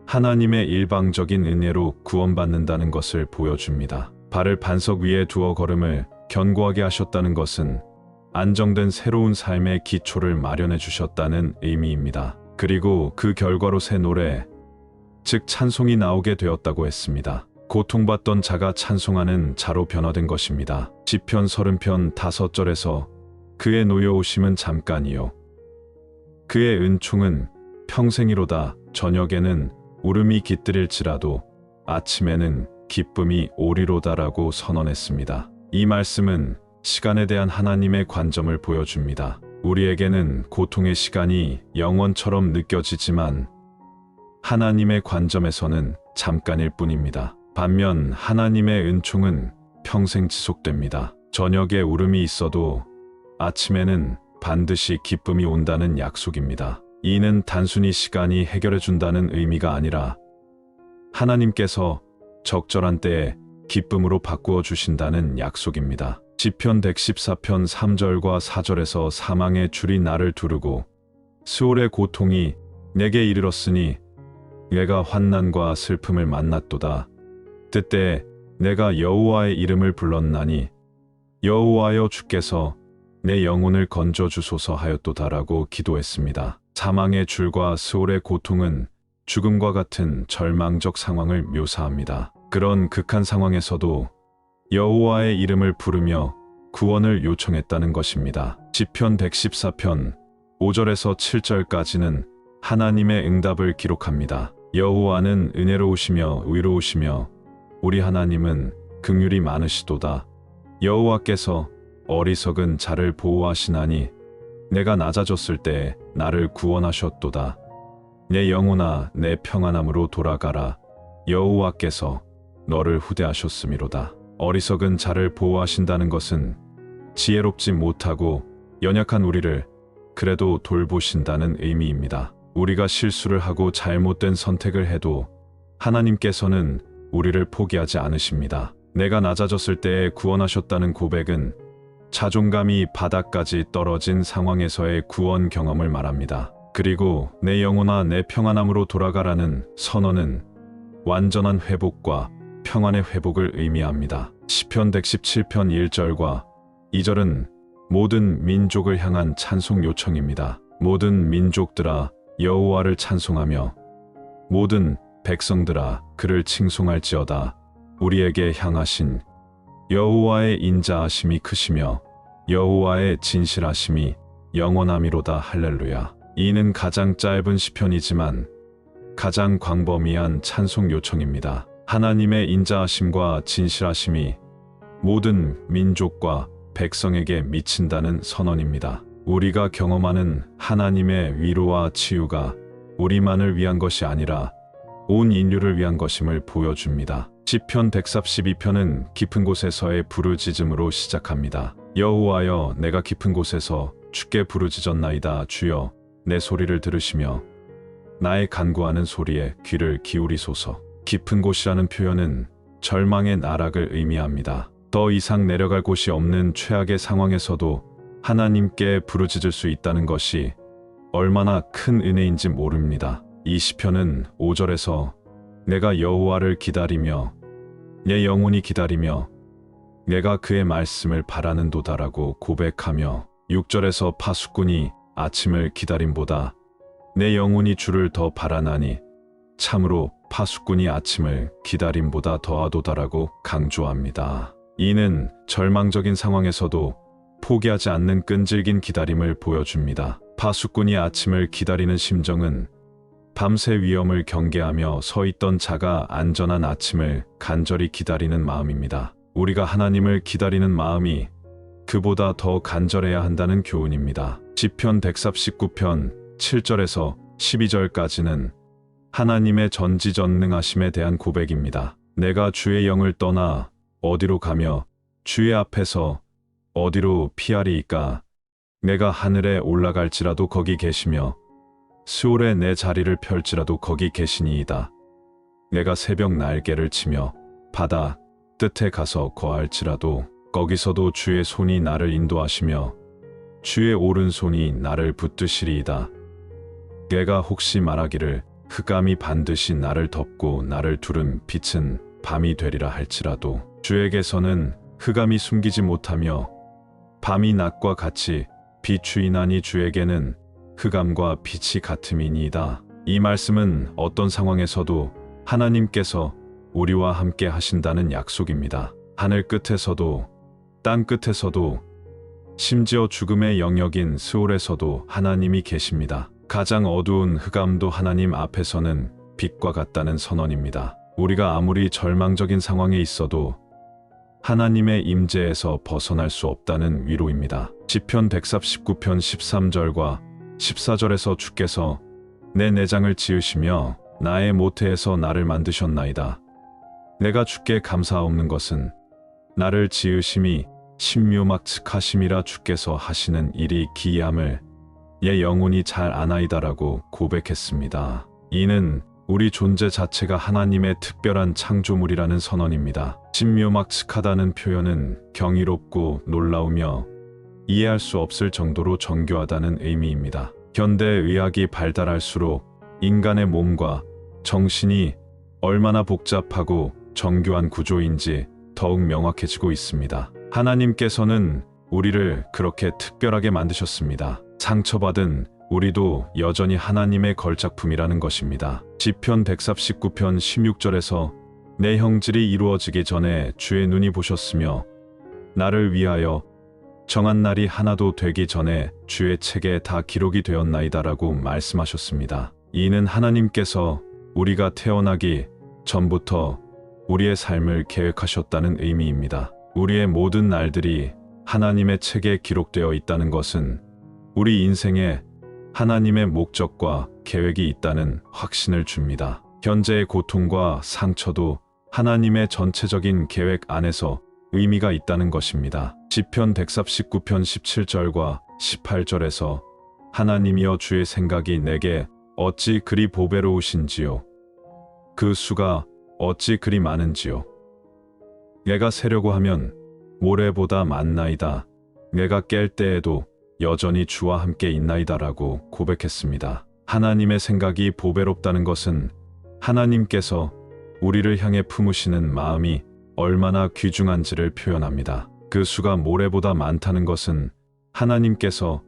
하나님의 일방적인 은혜로 구원받는다는 것을 보여줍니다. 발을 반석 위에 두어 걸음을 견고하게 하셨다는 것은 안정된 새로운 삶의 기초를 마련해 주셨다는 의미입니다. 그리고 그 결과로 새 노래, 즉 찬송이 나오게 되었다고 했습니다. 고통받던 자가 찬송하는 자로 변화된 것입니다. 시편 30편 5절에서 그의 노여우심은 잠깐이요 그의 은총은 평생이로다. 저녁에는 울음이 깃들일지라도 아침에는 기쁨이 오리로다라고 선언했습니다. 이 말씀은 시간에 대한 하나님의 관점을 보여줍니다. 우리에게는 고통의 시간이 영원처럼 느껴지지만 하나님의 관점에서는 잠깐일 뿐입니다. 반면 하나님의 은총은 평생 지속됩니다. 저녁에 울음이 있어도 아침에는 반드시 기쁨이 온다는 약속입니다. 이는 단순히 시간이 해결해준다는 의미가 아니라 하나님께서 적절한 때에 기쁨으로 바꾸어 주신다는 약속입니다. 시편 114편 3절과 4절에서 사망의 줄이 나를 두르고 스올의 고통이 내게 이르렀으니 내가 환난과 슬픔을 만났도다. 그때 내가 여호와의 이름을 불렀나니 여호와여 주께서 내 영혼을 건져 주소서 하였도다라고 기도했습니다. 사망의 줄과 스올의 고통은 죽음과 같은 절망적 상황을 묘사합니다. 그런 극한 상황에서도 여호와의 이름을 부르며 구원을 요청했다는 것입니다. 시편 114편 5절에서 7절까지는 하나님의 응답을 기록합니다. 여호와는 은혜로우시며 의로우시며 우리 하나님은 긍휼이 많으시도다. 여호와께서 어리석은 자를 보호하시나니 내가 낮아졌을 때 나를 구원하셨도다. 내 영혼아 내 평안함으로 돌아가라. 여호와께서 너를 후대하셨음이로다. 어리석은 자를 보호하신다는 것은 지혜롭지 못하고 연약한 우리를 그래도 돌보신다는 의미입니다. 우리가 실수를 하고 잘못된 선택을 해도 하나님께서는 우리를 포기하지 않으십니다. 내가 낮아졌을 때에 구원하셨다는 고백은 자존감이 바닥까지 떨어진 상황에서의 구원 경험을 말합니다. 그리고 내 영혼아 내 평안함으로 돌아가라는 선언은 완전한 회복과 평안의 회복을 의미합니다. 시편 117편 1절과 2절은 모든 민족을 향한 찬송 요청입니다. 모든 민족들아 여호와를 찬송하며 모든 백성들아 그를 칭송할지어다. 우리에게 향하신 여호와의 인자하심이 크시며 여호와의 진실하심이 영원함이로다. 할렐루야. 이는 가장 짧은 시편이지만 가장 광범위한 찬송 요청입니다. 하나님의 인자하심과 진실하심이 모든 민족과 백성에게 미친다는 선언입니다. 우리가 경험하는 하나님의 위로와 치유가 우리만을 위한 것이 아니라 온 인류를 위한 것임을 보여줍니다. 시편 142편은 깊은 곳에서의 부르짖음으로 시작합니다. 여호와여 내가 깊은 곳에서 주께 부르짖었나이다. 주여 내 소리를 들으시며 나의 간구하는 소리에 귀를 기울이소서. 깊은 곳이라는 표현은 절망의 나락을 의미합니다. 더 이상 내려갈 곳이 없는 최악의 상황에서도 하나님께 부르짖을 수 있다는 것이 얼마나 큰 은혜인지 모릅니다. 이 시편은 5절에서 내가 여호와를 기다리며 내 영혼이 기다리며 내가 그의 말씀을 바라는도다라고 고백하며 6절에서 파수꾼이 아침을 기다림보다 내 영혼이 주를 더 바라나니 참으로 파수꾼이 아침을 기다림보다 더하도다라고 강조합니다. 이는 절망적인 상황에서도 포기하지 않는 끈질긴 기다림을 보여줍니다. 파수꾼이 아침을 기다리는 심정은 밤새 위험을 경계하며 서 있던 자가 안전한 아침을 간절히 기다리는 마음입니다. 우리가 하나님을 기다리는 마음이 그보다 더 간절해야 한다는 교훈입니다. 시편 139편 7절에서 12절까지는 하나님의 전지전능하심에 대한 고백입니다. 내가 주의 영을 떠나 어디로 가며 주의 앞에서 어디로 피하리이까. 내가 하늘에 올라갈지라도 거기 계시며 스올에 내 자리를 펼지라도 거기 계시니이다. 내가 새벽 날개를 치며 바다 끝에 가서 거할지라도 거기서도 주의 손이 나를 인도하시며 주의 오른손이 나를 붙드시리이다. 내가 혹시 말하기를 흑암이 반드시 나를 덮고 나를 두른 빛은 밤이 되리라 할지라도 주에게서는 흑암이 숨기지 못하며 밤이 낮과 같이 비추이나니 주에게는 흑암과 빛이 같음이니이다. 이 말씀은 어떤 상황에서도 하나님께서 우리와 함께 하신다는 약속입니다. 하늘 끝에서도 땅 끝에서도 심지어 죽음의 영역인 스올에서도 하나님이 계십니다. 가장 어두운 흑암도 하나님 앞에서는 빛과 같다는 선언입니다. 우리가 아무리 절망적인 상황에 있어도 하나님의 임재에서 벗어날 수 없다는 위로입니다. 시편 139편 13절과 14절에서 주께서 내 내장을 지으시며 나의 모태에서 나를 만드셨나이다. 내가 주께 감사하옵는 것은 나를 지으심이 신묘막측하심이라 주께서 하시는 일이 기이함을 예 영혼이 잘 아나이다라고 고백했습니다. 이는 우리 존재 자체가 하나님의 특별한 창조물이라는 선언입니다. 신묘막측하다는 표현은 경이롭고 놀라우며 이해할 수 없을 정도로 정교하다는 의미입니다. 현대 의학이 발달할수록 인간의 몸과 정신이 얼마나 복잡하고 정교한 구조인지 더욱 명확해지고 있습니다. 하나님께서는 우리를 그렇게 특별하게 만드셨습니다. 상처받은 우리도 여전히 하나님의 걸작품이라는 것입니다. 시편 139편 16절에서 내 형질이 이루어지기 전에 주의 눈이 보셨으며 나를 위하여 정한 날이 하나도 되기 전에 주의 책에 다 기록이 되었나이다라고 말씀하셨습니다. 이는 하나님께서 우리가 태어나기 전부터 우리의 삶을 계획하셨다는 의미입니다. 우리의 모든 날들이 하나님의 책에 기록되어 있다는 것은 우리 인생에 하나님의 목적과 계획이 있다는 확신을 줍니다. 현재의 고통과 상처도 하나님의 전체적인 계획 안에서 의미가 있다는 것입니다. 시편 139편 17절과 18절에서 하나님이여 주의 생각이 내게 어찌 그리 보배로우신지요. 그 수가 어찌 그리 많은지요. 내가 세려고 하면 모래보다 많나이다. 내가 깰 때에도 여전히 주와 함께 있나이다라고 고백했습니다. 하나님의 생각이 보배롭다는 것은 하나님께서 우리를 향해 품으시는 마음이 얼마나 귀중한지를 표현합니다. 그 수가 모래보다 많다는 것은 하나님께서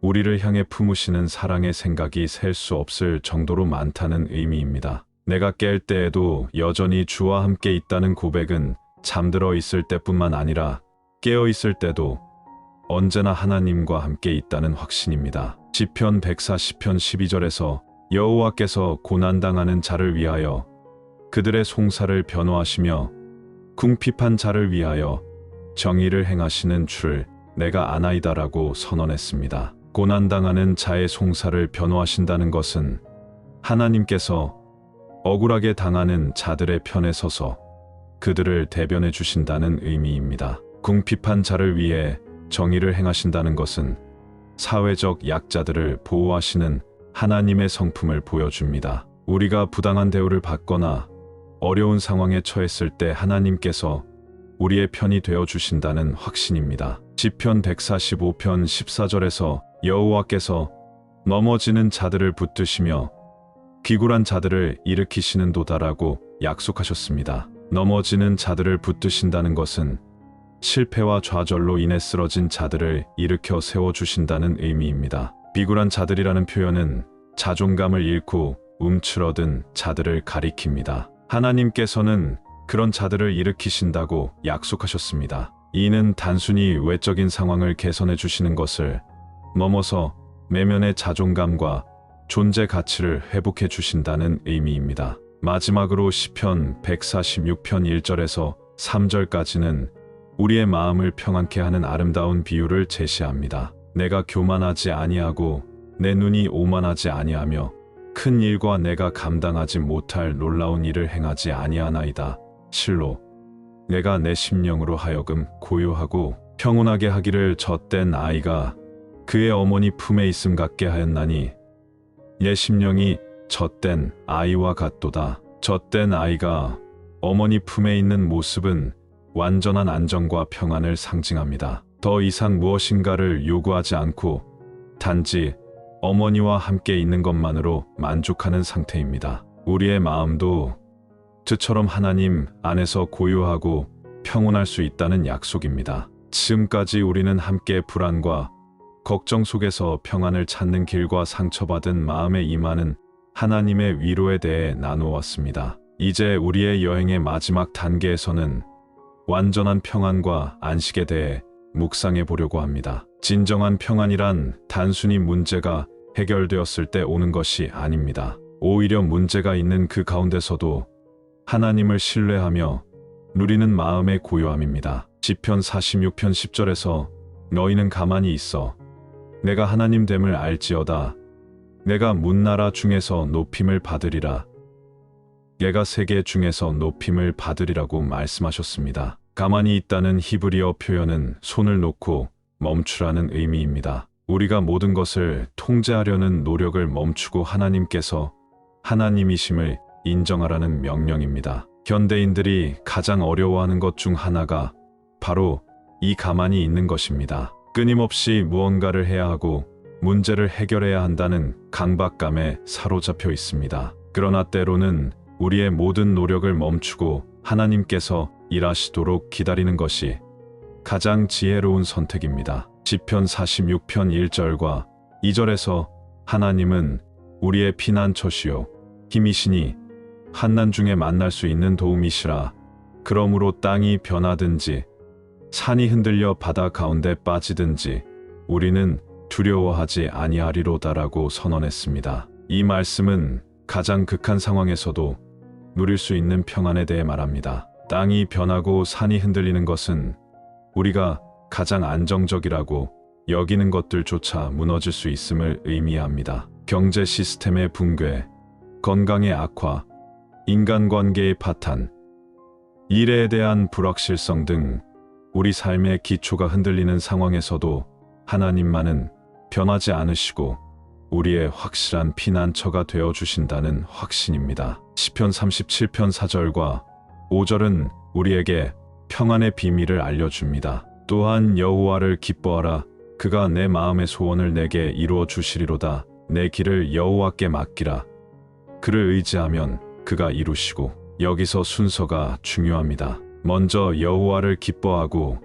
우리를 향해 품으시는 사랑의 생각이 셀 수 없을 정도로 많다는 의미입니다. 내가 깰 때에도 여전히 주와 함께 있다는 고백은 잠들어 있을 때뿐만 아니라 깨어 있을 때도 언제나 하나님과 함께 있다는 확신입니다. 시편 140편 12절에서 여호와께서 고난당하는 자를 위하여 그들의 송사를 변호하시며 궁핍한 자를 위하여 정의를 행하시는 줄 내가 아나이다라고 선언했습니다. 고난당하는 자의 송사를 변호하신다는 것은 하나님께서 억울하게 당하는 자들의 편에 서서 그들을 대변해 주신다는 의미입니다. 궁핍한 자를 위해 정의를 행하신다는 것은 사회적 약자들을 보호하시는 하나님의 성품을 보여줍니다. 우리가 부당한 대우를 받거나 어려운 상황에 처했을 때 하나님께서 우리의 편이 되어 주신다는 확신입니다. 시편 145편 14절에서 여호와께서 넘어지는 자들을 붙드시며 기굴한 자들을 일으키시는 도다라고 약속하셨습니다. 넘어지는 자들을 붙드신다는 것은 실패와 좌절로 인해 쓰러진 자들을 일으켜 세워주신다는 의미입니다. 비굴한 자들이라는 표현은 자존감을 잃고 움츠러든 자들을 가리킵니다. 하나님께서는 그런 자들을 일으키신다고 약속하셨습니다. 이는 단순히 외적인 상황을 개선해 주시는 것을 넘어서 내면의 자존감과 존재 가치를 회복해 주신다는 의미입니다. 마지막으로 시편 146편 1절에서 3절까지는 우리의 마음을 평안케 하는 아름다운 비유를 제시합니다. 내가 교만하지 아니하고 내 눈이 오만하지 아니하며 큰 일과 내가 감당하지 못할 놀라운 일을 행하지 아니하나이다. 실로 내가 내 심령으로 하여금 고요하고 평온하게 하기를 젖된 아이가 그의 어머니 품에 있음 같게 하였나니 내 심령이 젖된 아이와 같도다. 젖된 아이가 어머니 품에 있는 모습은 완전한 안정과 평안을 상징합니다. 더 이상 무엇인가를 요구하지 않고 단지 어머니와 함께 있는 것만으로 만족하는 상태입니다. 우리의 마음도 저처럼 하나님 안에서 고요하고 평온할 수 있다는 약속입니다. 지금까지 우리는 함께 불안과 걱정 속에서 평안을 찾는 길과 상처받은 마음에 임하는 하나님의 위로에 대해 나누었습니다. 이제 우리의 여행의 마지막 단계에서는 완전한 평안과 안식에 대해 묵상해 보려고 합니다. 진정한 평안이란 단순히 문제가 해결되었을 때 오는 것이 아닙니다. 오히려 문제가 있는 그 가운데서도 하나님을 신뢰하며 누리는 마음의 고요함입니다. 시편 46편 10절에서 너희는 가만히 있어 내가 하나님 됨을 알지어다. 내가 문나라 중에서 높임을 받으리라. 내가 세계 중에서 높임을 받으리라고 말씀하셨습니다. 가만히 있다는 히브리어 표현은 손을 놓고 멈추라는 의미입니다. 우리가 모든 것을 통제하려는 노력을 멈추고 하나님께서 하나님이심을 인정하라는 명령입니다. 현대인들이 가장 어려워하는 것 중 하나가 바로 이 가만히 있는 것입니다. 끊임없이 무언가를 해야 하고 문제를 해결해야 한다는 강박감에 사로잡혀 있습니다. 그러나 때로는 우리의 모든 노력을 멈추고 하나님께서 일하시도록 기다리는 것이 가장 지혜로운 선택입니다. 시편 46편 1절과 2절에서 하나님은 우리의 피난처시요 힘이시니 환난 중에 만날 수 있는 도움이시라. 그러므로 땅이 변하든지 산이 흔들려 바다 가운데 빠지든지 우리는 두려워하지 아니하리로다라고 선언했습니다. 이 말씀은 가장 극한 상황에서도 누릴 수 있는 평안에 대해 말합니다. 땅이 변하고 산이 흔들리는 것은 우리가 가장 안정적이라고 여기는 것들조차 무너질 수 있음을 의미합니다. 경제 시스템의 붕괴, 건강의 악화, 인간관계의 파탄, 일에 대한 불확실성 등 우리 삶의 기초가 흔들리는 상황에서도 하나님만은 변하지 않으시고 우리의 확실한 피난처가 되어 주신다는 확신입니다. 시편 37편 4절과 5절은 우리에게 평안의 비밀을 알려줍니다. 또한 여호와를 기뻐하라. 그가 내 마음의 소원을 내게 이루어 주시리로다. 내 길을 여호와께 맡기라. 그를 의지하면 그가 이루시고. 여기서 순서가 중요합니다. 먼저 여호와를 기뻐하고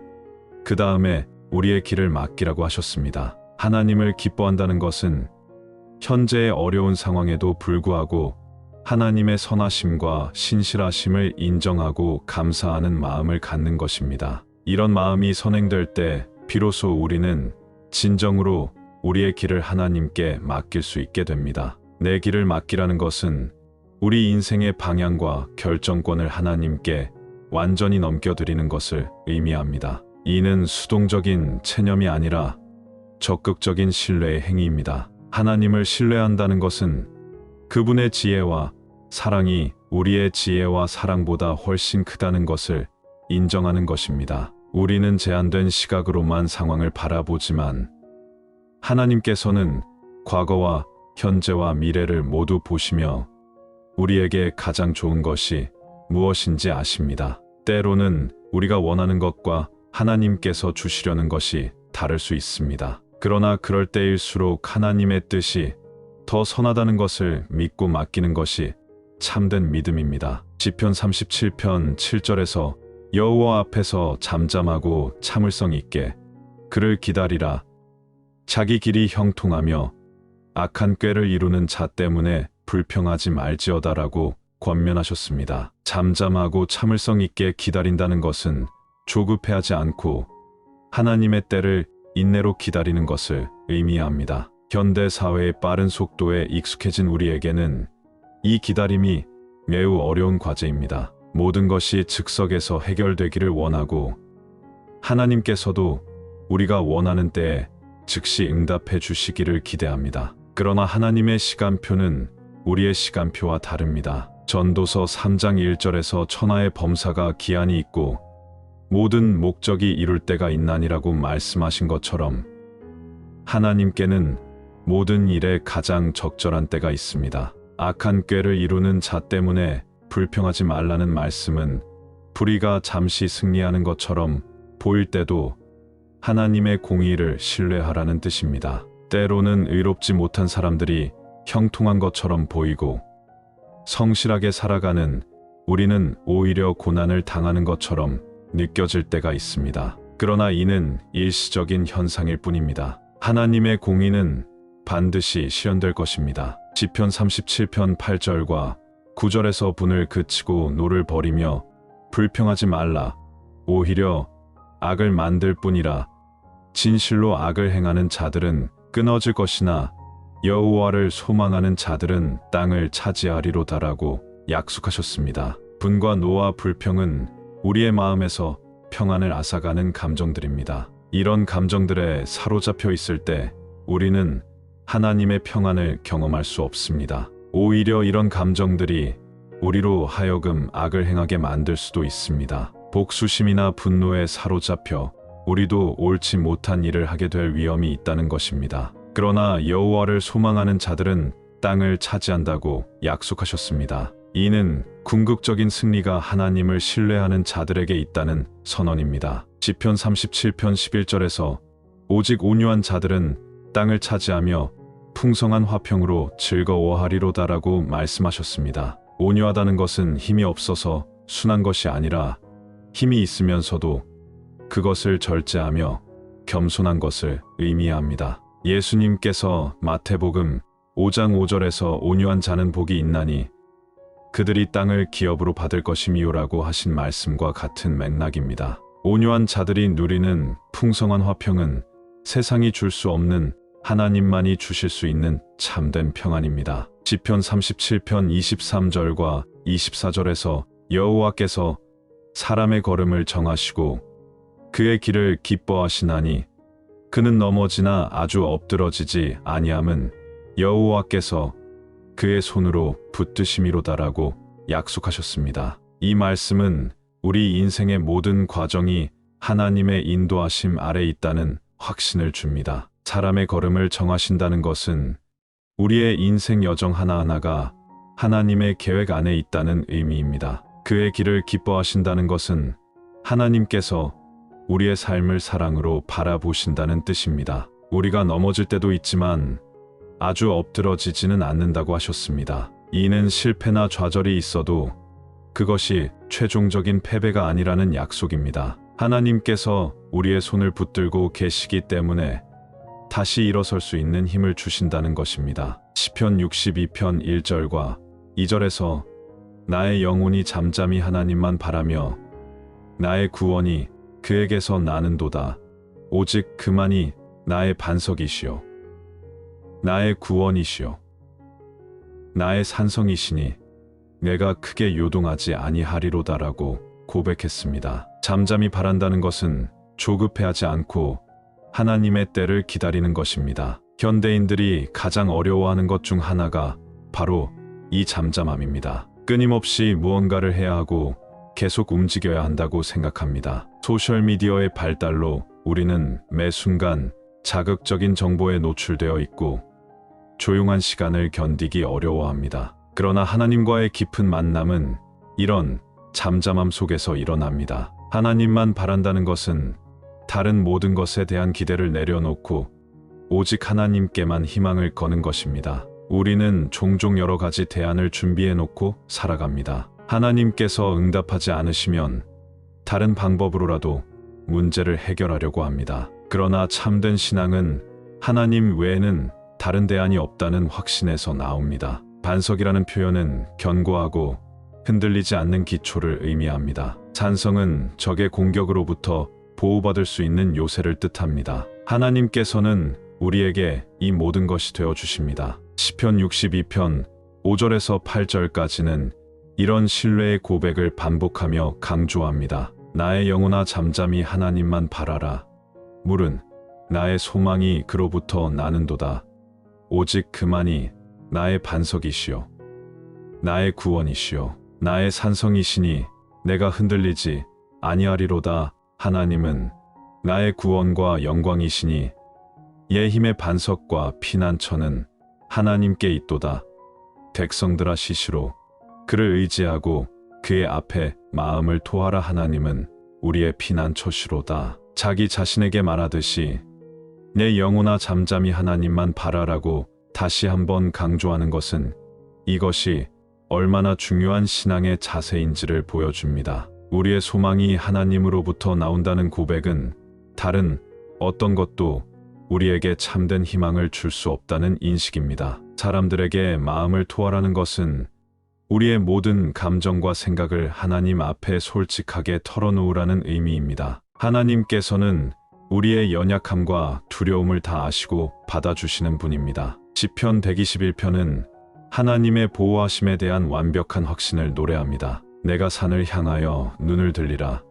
그 다음에 우리의 길을 맡기라고 하셨습니다. 하나님을 기뻐한다는 것은 현재의 어려운 상황에도 불구하고 하나님의 선하심과 신실하심을 인정하고 감사하는 마음을 갖는 것입니다. 이런 마음이 선행될 때 비로소 우리는 진정으로 우리의 길을 하나님께 맡길 수 있게 됩니다. 내 길을 맡기라는 것은 우리 인생의 방향과 결정권을 하나님께 완전히 넘겨드리는 것을 의미합니다. 이는 수동적인 체념이 아니라 적극적인 신뢰의 행위입니다. 하나님을 신뢰한다는 것은 그분의 지혜와 사랑이 우리의 지혜와 사랑보다 훨씬 크다는 것을 인정하는 것입니다. 우리는 제한된 시각으로만 상황을 바라보지만 하나님께서는 과거와 현재와 미래를 모두 보시며 우리에게 가장 좋은 것이 무엇인지 아십니다. 때로는 우리가 원하는 것과 하나님께서 주시려는 것이 다를 수 있습니다. 그러나 그럴 때일수록 하나님의 뜻이 더 선하다는 것을 믿고 맡기는 것이 참된 믿음입니다. 시편 37편 7절에서 여호와 앞에서 잠잠하고 참을성 있게 그를 기다리라. 자기 길이 형통하며 악한 꾀를 이루는 자 때문에 불평하지 말지어다라고 권면하셨습니다. 잠잠하고 참을성 있게 기다린다는 것은 조급해하지 않고 하나님의 때를 인내로 기다리는 것을 의미합니다. 현대 사회의 빠른 속도에 익숙해진 우리에게는 이 기다림이 매우 어려운 과제입니다. 모든 것이 즉석에서 해결되기를 원하고 하나님께서도 우리가 원하는 때에 즉시 응답해 주시기를 기대합니다. 그러나 하나님의 시간표는 우리의 시간표와 다릅니다. 전도서 3장 1절에서 천하의 범사가 기한이 있고 모든 목적이 이룰 때가 있나니라고 말씀하신 것처럼 하나님께는 모든 일에 가장 적절한 때가 있습니다. 악한 꾀를 이루는 자 때문에 불평하지 말라는 말씀은 불의가 잠시 승리하는 것처럼 보일 때도 하나님의 공의를 신뢰하라는 뜻입니다. 때로는 의롭지 못한 사람들이 형통한 것처럼 보이고 성실하게 살아가는 우리는 오히려 고난을 당하는 것처럼 느껴질 때가 있습니다. 그러나 이는 일시적인 현상일 뿐입니다. 하나님의 공의는 반드시 실현될 것입니다. 시편 37편 8절과 9절에서 분을 그치고 노를 버리며 불평하지 말라. 오히려 악을 만들 뿐이라. 진실로 악을 행하는 자들은 끊어질 것이나 여호와를 소망하는 자들은 땅을 차지하리로다라고 약속하셨습니다. 분과 노와 불평은 우리의 마음에서 평안을 앗아가는 감정들입니다. 이런 감정들에 사로잡혀 있을 때 우리는 하나님의 평안을 경험할 수 없습니다. 오히려 이런 감정들이 우리로 하여금 악을 행하게 만들 수도 있습니다. 복수심이나 분노에 사로잡혀 우리도 옳지 못한 일을 하게 될 위험이 있다는 것입니다. 그러나 여호와를 소망하는 자들은 땅을 차지한다고 약속하셨습니다. 이는 궁극적인 승리가 하나님을 신뢰하는 자들에게 있다는 선언입니다. 시편 37편 11절에서 오직 온유한 자들은 땅을 차지하며 풍성한 화평으로 즐거워하리로다라고 말씀하셨습니다. 온유하다는 것은 힘이 없어서 순한 것이 아니라 힘이 있으면서도 그것을 절제하며 겸손한 것을 의미합니다. 예수님께서 마태복음 5장 5절에서 온유한 자는 복이 있나니 그들이 땅을 기업으로 받을 것이미요라고 하신 말씀과 같은 맥락입니다. 온유한 자들이 누리는 풍성한 화평은 세상이 줄 수 없는 하나님만이 주실 수 있는 참된 평안입니다. 시편 37편 23절과 24절에서 여호와께서 사람의 걸음을 정하시고 그의 길을 기뻐하시나니 그는 넘어지나 아주 엎드러지지 아니함은 여호와께서 그의 손으로 붙드심이로다라고 약속하셨습니다. 이 말씀은 우리 인생의 모든 과정이 하나님의 인도하심 아래 있다는 확신을 줍니다. 사람의 걸음을 정하신다는 것은 우리의 인생 여정 하나하나가 하나님의 계획 안에 있다는 의미입니다. 그의 길을 기뻐하신다는 것은 하나님께서 우리의 삶을 사랑으로 바라보신다는 뜻입니다. 우리가 넘어질 때도 있지만 아주 엎드러지지는 않는다고 하셨습니다. 이는 실패나 좌절이 있어도 그것이 최종적인 패배가 아니라는 약속입니다. 하나님께서 우리의 손을 붙들고 계시기 때문에 다시 일어설 수 있는 힘을 주신다는 것입니다. 시편 62편 1절과 2절에서 나의 영혼이 잠잠히 하나님만 바라며 나의 구원이 그에게서 나는도다. 오직 그만이 나의 반석이시요 나의 구원이시요 나의 산성이시니 내가 크게 요동하지 아니하리로다라고 고백했습니다. 잠잠히 바란다는 것은 조급해하지 않고 하나님의 때를 기다리는 것입니다. 현대인들이 가장 어려워하는 것 중 하나가 바로 이 잠잠함입니다. 끊임없이 무언가를 해야 하고 계속 움직여야 한다고 생각합니다. 소셜미디어의 발달로 우리는 매 순간 자극적인 정보에 노출되어 있고 조용한 시간을 견디기 어려워합니다. 그러나 하나님과의 깊은 만남은 이런 잠잠함 속에서 일어납니다. 하나님만 바란다는 것은 다른 모든 것에 대한 기대를 내려놓고 오직 하나님께만 희망을 거는 것입니다. 우리는 종종 여러 가지 대안을 준비해 놓고 살아갑니다. 하나님께서 응답하지 않으시면 다른 방법으로라도 문제를 해결하려고 합니다. 그러나 참된 신앙은 하나님 외에는 다른 대안이 없다는 확신에서 나옵니다. 반석이라는 표현은 견고하고 흔들리지 않는 기초를 의미합니다. 산성은 적의 공격으로부터 보호받을 수 있는 요새를 뜻합니다. 하나님께서는 우리에게 이 모든 것이 되어 주십니다. 시편 62편 5절에서 8절까지는 이런 신뢰의 고백을 반복하며 강조합니다. 나의 영혼아 잠잠히 하나님만 바라라. 물은 나의 소망이 그로부터 나는도다. 오직 그만이 나의 반석이시요 나의 구원이시요 나의 산성이시니 내가 흔들리지 아니하리로다. 하나님은 나의 구원과 영광이시니 예 힘의 반석과 피난처는 하나님께 있도다. 백성들아 시시로 그를 의지하고 그의 앞에 마음을 토하라. 하나님은 우리의 피난처시로다. 자기 자신에게 말하듯이 내 영혼아 잠잠히 하나님만 바라라고 다시 한번 강조하는 것은 이것이 얼마나 중요한 신앙의 자세인지를 보여줍니다. 우리의 소망이 하나님으로부터 나온다는 고백은 다른 어떤 것도 우리에게 참된 희망을 줄 수 없다는 인식입니다. 사람들에게 마음을 토하라는 것은 우리의 모든 감정과 생각을 하나님 앞에 솔직하게 털어놓으라는 의미입니다. 하나님께서는 우리의 연약함과 두려움을 다 아시고 받아주시는 분입니다. 시편 121편은 하나님의 보호하심에 대한 완벽한 확신을 노래합니다. 내가 산을 향하여 눈을 들리라.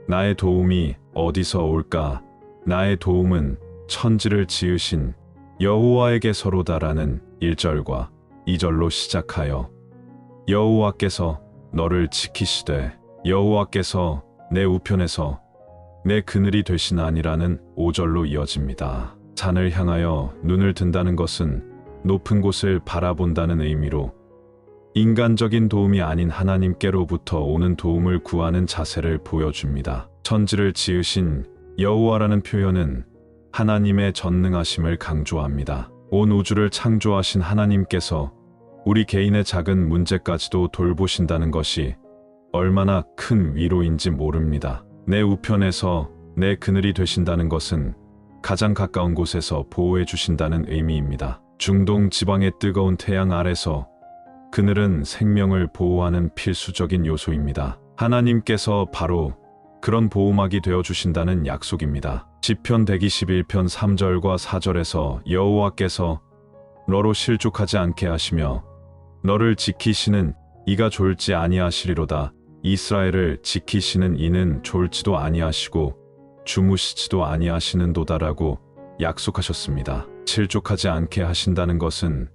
나의 도움이 어디서 올까? 나의 도움은 천지를 지으신 여호와에게서로다라는 1절과 2절로 시작하여 여호와께서 너를 지키시되 여호와께서 내 우편에서 내 그늘이 되시나니라는 5절로 이어집니다. 산을 향하여 눈을 든다는 것은 높은 곳을 바라본다는 의미로 인간적인 도움이 아닌 하나님께로부터 오는 도움을 구하는 자세를 보여줍니다. 천지를 지으신 여호와라는 표현은 하나님의 전능하심을 강조합니다. 온 우주를 창조하신 하나님께서 우리 개인의 작은 문제까지도 돌보신다는 것이 얼마나 큰 위로인지 모릅니다. 내 우편에서 내 그늘이 되신다는 것은 가장 가까운 곳에서 보호해 주신다는 의미입니다. 중동 지방의 뜨거운 태양 아래서 그늘은 생명을 보호하는 필수적인 요소입니다. 하나님께서 바로 그런 보호막이 되어 주신다는 약속입니다. 시편 121편 3절과 4절에서 여호와께서 너로 실족하지 않게 하시며 너를 지키시는 이가 졸지 아니하시리로다. 이스라엘을 지키시는 이는 졸지도 아니하시고 주무시지도 아니하시는도다라고 약속하셨습니다. 실족하지 않게 하신다는 것은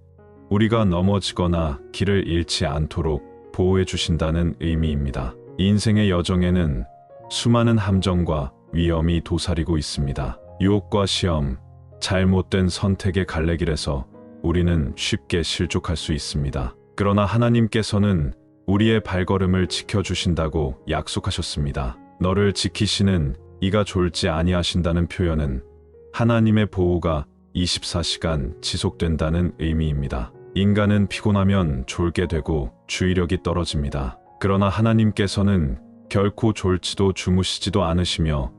우리가 넘어지거나 길을 잃지 않도록 보호해 주신다는 의미입니다. 인생의 여정에는 수많은 함정과 위험이 도사리고 있습니다. 유혹과 시험, 잘못된 선택의 갈래길에서 우리는 쉽게 실족할 수 있습니다. 그러나 하나님께서는 우리의 발걸음을 지켜주신다고 약속하셨습니다. 너를 지키시는 이가 졸지 아니하신다는 표현은 하나님의 보호가 24시간 지속된다는 의미입니다. 인간은 피곤하면 졸게 되고 주의력이 떨어집니다. 그러나 하나님께서는 결코 졸지도 주무시지도 않으시며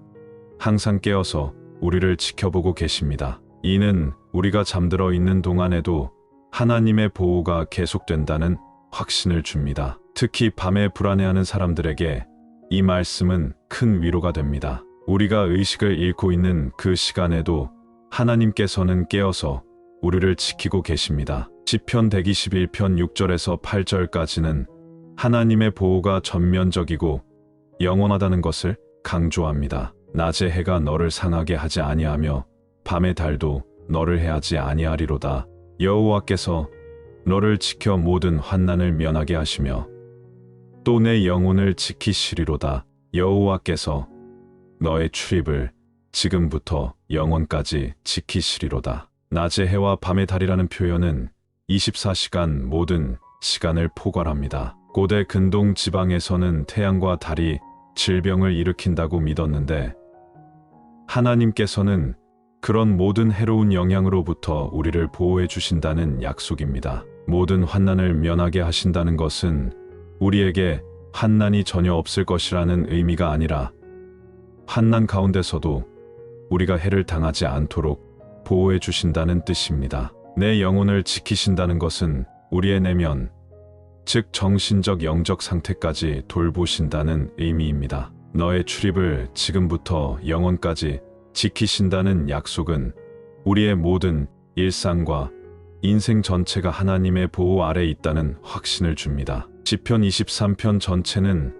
항상 깨어서 우리를 지켜보고 계십니다. 이는 우리가 잠들어 있는 동안에도 하나님의 보호가 계속된다는 확신을 줍니다. 특히 밤에 불안해하는 사람들에게 이 말씀은 큰 위로가 됩니다. 우리가 의식을 잃고 있는 그 시간에도 하나님께서는 깨어서 우리를 지키고 계십니다. 시편 121편 6절에서 8절까지는 하나님의 보호가 전면적이고 영원하다는 것을 강조합니다. 낮의 해가 너를 상하게 하지 아니하며 밤의 달도 너를 해하지 아니하리로다. 여호와께서 너를 지켜 모든 환난을 면하게 하시며 또 내 영혼을 지키시리로다. 여호와께서 너의 출입을 지금부터 영원까지 지키시리로다. 낮의 해와 밤의 달이라는 표현은 24시간 모든 시간을 포괄합니다. 고대 근동 지방에서는 태양과 달이 질병을 일으킨다고 믿었는데 하나님께서는 그런 모든 해로운 영향으로부터 우리를 보호해 주신다는 약속입니다. 모든 환난을 면하게 하신다는 것은 우리에게 환난이 전혀 없을 것이라는 의미가 아니라 환난 가운데서도 우리가 해를 당하지 않도록 보호해 주신다는 뜻입니다. 내 영혼을 지키신다는 것은 우리의 내면, 즉 정신적 영적 상태까지 돌보신다는 의미입니다. 너의 출입을 지금부터 영원까지 지키신다는 약속은 우리의 모든 일상과 인생 전체가 하나님의 보호 아래 있다는 확신을 줍니다. 시편 23편 전체는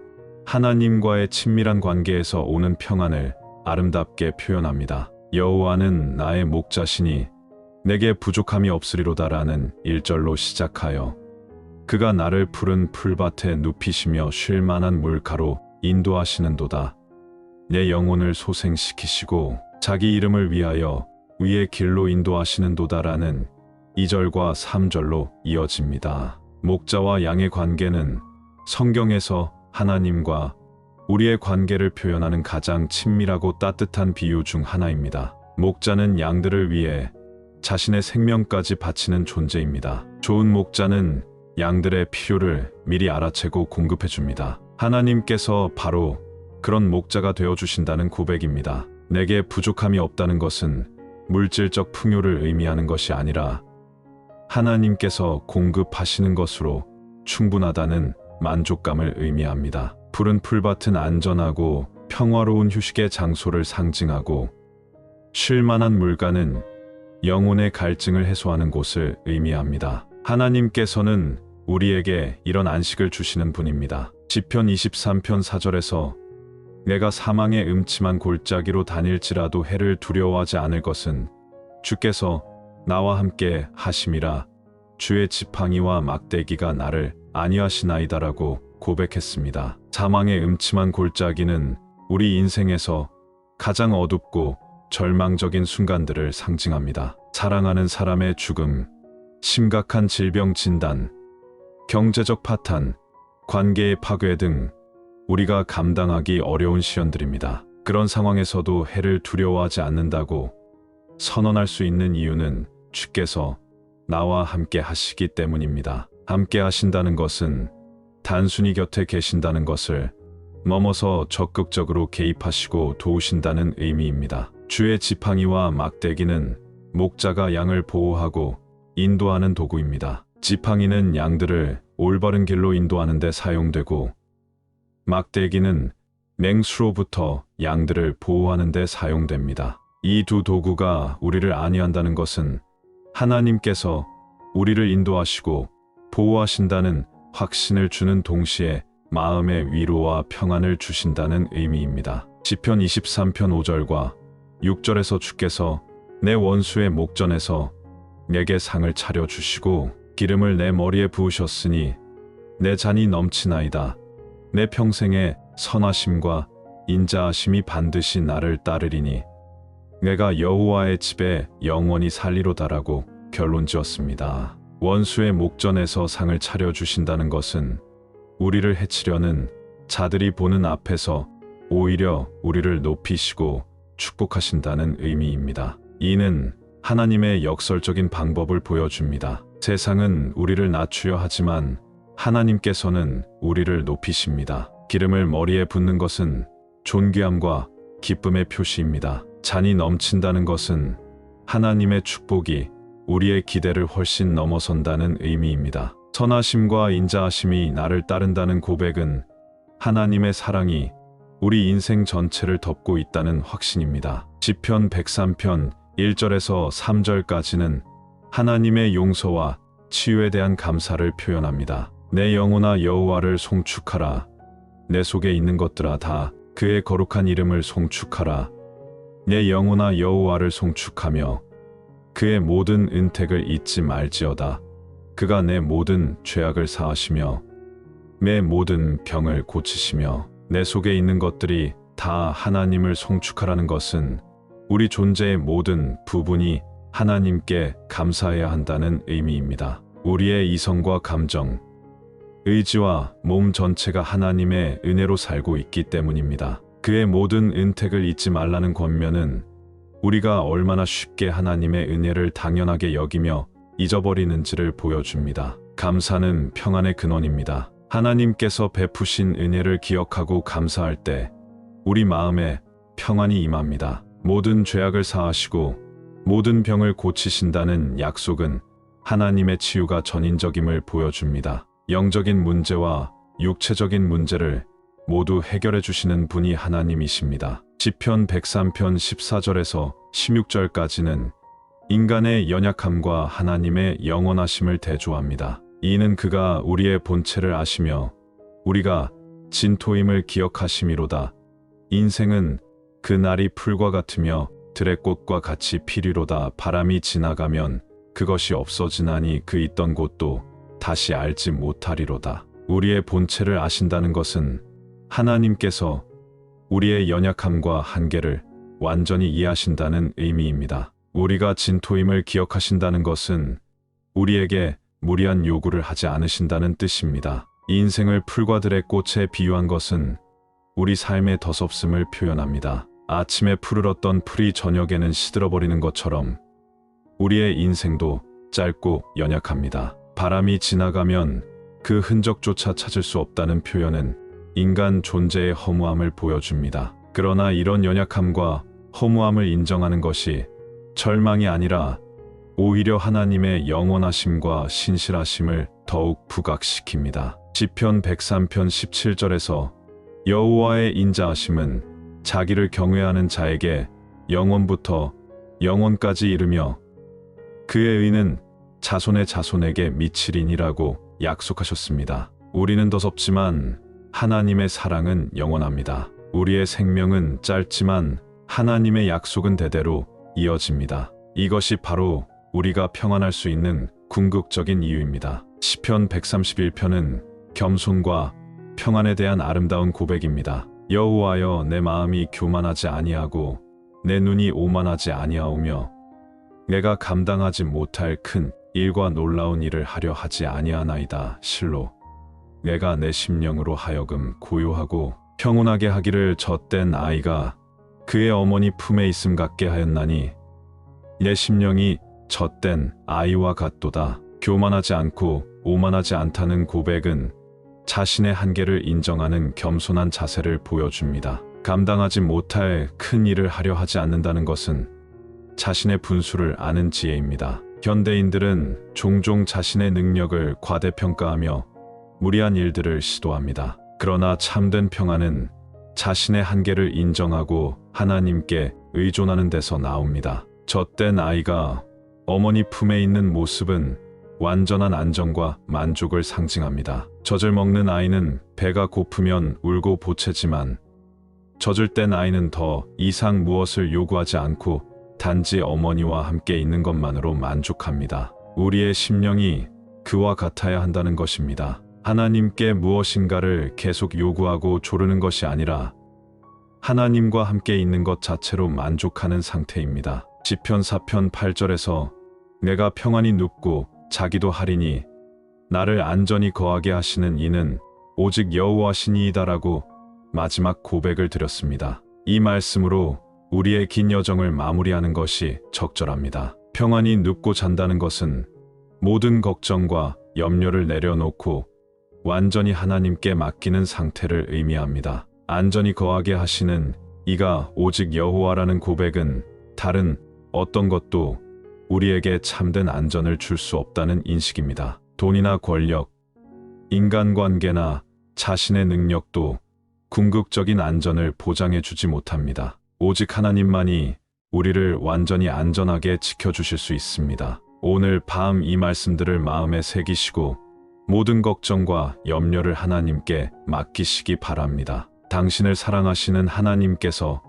하나님과의 친밀한 관계에서 오는 평안을 아름답게 표현합니다. 여호와는 나의 목자시니 내게 부족함이 없으리로다라는 1절로 시작하여 그가 나를 푸른 풀밭에 눕히시며 쉴 만한 물가로 인도하시는도다. 내 영혼을 소생시키시고 자기 이름을 위하여 위의 길로 인도하시는도다라는 2절과 3절로 이어집니다. 목자와 양의 관계는 성경에서 하나님과 우리의 관계를 표현하는 가장 친밀하고 따뜻한 비유 중 하나입니다. 목자는 양들을 위해 자신의 생명까지 바치는 존재입니다. 좋은 목자는 양들의 필요를 미리 알아채고 공급해 줍니다. 하나님께서 바로 그런 목자가 되어 주신다는 고백입니다. 내게 부족함이 없다는 것은 물질적 풍요를 의미하는 것이 아니라 하나님께서 공급하시는 것으로 충분하다는 만족감을 의미합니다. 푸른 풀밭은 안전하고 평화로운 휴식의 장소를 상징하고 쉴 만한 물가는 영혼의 갈증을 해소하는 곳을 의미합니다. 하나님께서는 우리에게 이런 안식을 주시는 분입니다. 시편 23편 4절에서 내가 사망의 음침한 골짜기로 다닐지라도 해를 두려워하지 않을 것은 주께서 나와 함께 하심이라. 주의 지팡이와 막대기가 나를 안위하시나이다라고 고백했습니다. 사망의 음침한 골짜기는 우리 인생에서 가장 어둡고 절망적인 순간들을 상징합니다. 사랑하는 사람의 죽음, 심각한 질병 진단, 경제적 파탄, 관계의 파괴 등 우리가 감당하기 어려운 시련들입니다. 그런 상황에서도 해를 두려워하지 않는다고 선언할 수 있는 이유는 주께서 나와 함께 하시기 때문입니다. 함께 하신다는 것은 단순히 곁에 계신다는 것을 넘어서 적극적으로 개입하시고 도우신다는 의미입니다. 주의 지팡이와 막대기는 목자가 양을 보호하고 인도하는 도구입니다. 지팡이는 양들을 올바른 길로 인도하는 데 사용되고, 막대기는 맹수로부터 양들을 보호하는 데 사용됩니다. 이 두 도구가 우리를 안위한다는 것은 하나님께서 우리를 인도하시고 보호하신다는 확신을 주는 동시에 마음의 위로와 평안을 주신다는 의미입니다. 시편 23편 5절과 6절에서 주께서 내 원수의 목전에서 내게 상을 차려주시고 기름을 내 머리에 부으셨으니 내 잔이 넘치나이다. 내 평생의 선하심과 인자하심이 반드시 나를 따르리니 내가 여호와의 집에 영원히 살리로다라고 결론지었습니다. 원수의 목전에서 상을 차려주신다는 것은 우리를 해치려는 자들이 보는 앞에서 오히려 우리를 높이시고 축복하신다는 의미입니다. 이는 하나님의 역설적인 방법을 보여줍니다. 세상은 우리를 낮추려 하지만 하나님께서는 우리를 높이십니다. 기름을 머리에 붓는 것은 존귀함과 기쁨의 표시입니다. 잔이 넘친다는 것은 하나님의 축복이 우리의 기대를 훨씬 넘어선다는 의미입니다. 선하심과 인자하심이 나를 따른다는 고백은 하나님의 사랑이 우리 인생 전체를 덮고 있다는 확신입니다. 시편 103편 1절에서 3절까지는 하나님의 용서와 치유에 대한 감사를 표현합니다. 내 영혼아 여호와를 송축하라. 내 속에 있는 것들아 다 그의 거룩한 이름을 송축하라. 내 영혼아 여호와를 송축하며 그의 모든 은택을 잊지 말지어다. 그가 내 모든 죄악을 사하시며 내 모든 병을 고치시며 내 속에 있는 것들이 다 하나님을 송축하라는 것은 우리 존재의 모든 부분이 하나님께 감사해야 한다는 의미입니다. 우리의 이성과 감정, 의지와 몸 전체가 하나님의 은혜로 살고 있기 때문입니다. 그의 모든 은택을 잊지 말라는 권면은 우리가 얼마나 쉽게 하나님의 은혜를 당연하게 여기며 잊어버리는지를 보여줍니다. 감사는 평안의 근원입니다. 하나님께서 베푸신 은혜를 기억하고 감사할 때 우리 마음에 평안이 임합니다. 모든 죄악을 사하시고 모든 병을 고치신다는 약속은 하나님의 치유가 전인적임을 보여줍니다. 영적인 문제와 육체적인 문제를 모두 해결해 주시는 분이 하나님이십니다. 시편 103편 14절에서 16절까지는 인간의 연약함과 하나님의 영원하심을 대조합니다. 이는 그가 우리의 본체를 아시며 우리가 진토임을 기억하심이로다. 인생은 그 날이 풀과 같으며 들의 꽃과 같이 피리로다. 바람이 지나가면 그것이 없어지나니 그 있던 곳도 다시 알지 못하리로다. 우리의 본체를 아신다는 것은 하나님께서 우리의 연약함과 한계를 완전히 이해하신다는 의미입니다. 우리가 진토임을 기억하신다는 것은 우리에게 무리한 요구를 하지 않으신다는 뜻입니다. 인생을 풀과 들의 꽃에 비유한 것은 우리 삶의 더섭음을 표현합니다. 아침에 푸르렀던 풀이 저녁에는 시들어버리는 것처럼 우리의 인생도 짧고 연약합니다. 바람이 지나가면 그 흔적조차 찾을 수 없다는 표현은 인간 존재의 허무함을 보여줍니다. 그러나 이런 연약함과 허무함을 인정하는 것이 절망이 아니라 오히려 하나님의 영원하심과 신실하심을 더욱 부각시킵니다. 시편 103편 17절에서 여호와의 인자하심은 자기를 경외하는 자에게 영원부터 영원까지 이르며 그의 의는 자손의 자손에게 미치리니라고 약속하셨습니다. 우리는 더섭지만 하나님의 사랑은 영원합니다. 우리의 생명은 짧지만 하나님의 약속은 대대로 이어집니다. 이것이 바로 우리가 평안할 수 있는 궁극적인 이유입니다. 시편 131편은 겸손과 평안에 대한 아름다운 고백입니다. 여호와여, 내 마음이 교만하지 아니하고 내 눈이 오만하지 아니하오며 내가 감당하지 못할 큰 일과 놀라운 일을 하려 하지 아니하나이다. 실로 내가 내 심령으로 하여금 고요하고 평온하게 하기를 젖된 아이가 그의 어머니 품에 있음 같게 하였나니 내 심령이 젖된 아이와 같도다. 교만하지 않고 오만하지 않다는 고백은 자신의 한계를 인정하는 겸손한 자세를 보여줍니다. 감당하지 못할 큰 일을 하려 하지 않는다는 것은 자신의 분수를 아는 지혜입니다. 현대인들은 종종 자신의 능력을 과대평가하며 무리한 일들을 시도합니다. 그러나 참된 평안은 자신의 한계를 인정하고 하나님께 의존하는 데서 나옵니다. 젖된 아이가 어머니 품에 있는 모습은 완전한 안정과 만족을 상징합니다. 젖을 먹는 아이는 배가 고프면 울고 보채지만 젖을 땐 아이는 더 이상 무엇을 요구하지 않고 단지 어머니와 함께 있는 것만으로 만족합니다. 우리의 심령이 그와 같아야 한다는 것입니다. 하나님께 무엇인가를 계속 요구하고 조르는 것이 아니라 하나님과 함께 있는 것 자체로 만족하는 상태입니다. 시편 4편 8절에서 내가 평안히 눕고 자기도 하리니 나를 안전히 거하게 하시는 이는 오직 여호와시니이다라고 마지막 고백을 드렸습니다. 이 말씀으로 우리의 긴 여정을 마무리하는 것이 적절합니다. 평안히 눕고 잔다는 것은 모든 걱정과 염려를 내려놓고 완전히 하나님께 맡기는 상태를 의미합니다. 안전히 거하게 하시는 이가 오직 여호와라는 고백은 다른 어떤 것도 우리에게 참된 안전을 줄 수 없다는 인식입니다. 돈이나 권력, 인간관계나 자신의 능력도 궁극적인 안전을 보장해 주지 못합니다. 오직 하나님만이 우리를 완전히 안전하게 지켜주실 수 있습니다. 오늘 밤 이 말씀들을 마음에 새기시고 모든 걱정과 염려를 하나님께 맡기시기 바랍니다. 당신을 사랑하시는 하나님께서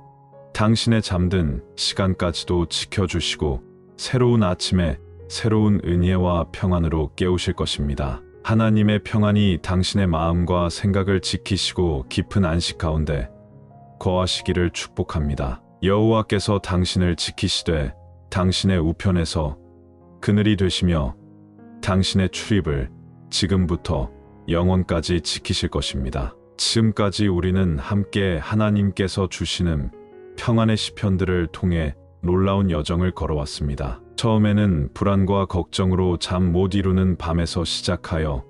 당신의 잠든 시간까지도 지켜주시고 새로운 아침에 새로운 은혜와 평안으로 깨우실 것입니다. 하나님의 평안이 당신의 마음과 생각을 지키시고 깊은 안식 가운데 거하시기를 축복합니다. 여호와께서 당신을 지키시되 당신의 우편에서 그늘이 되시며 당신의 출입을 지금부터 영원까지 지키실 것입니다. 지금까지 우리는 함께 하나님께서 주시는 평안의 시편들을 통해 놀라운 여정을 걸어왔습니다. 처음에는 불안과 걱정으로 잠 못 이루는 밤에서 시작하여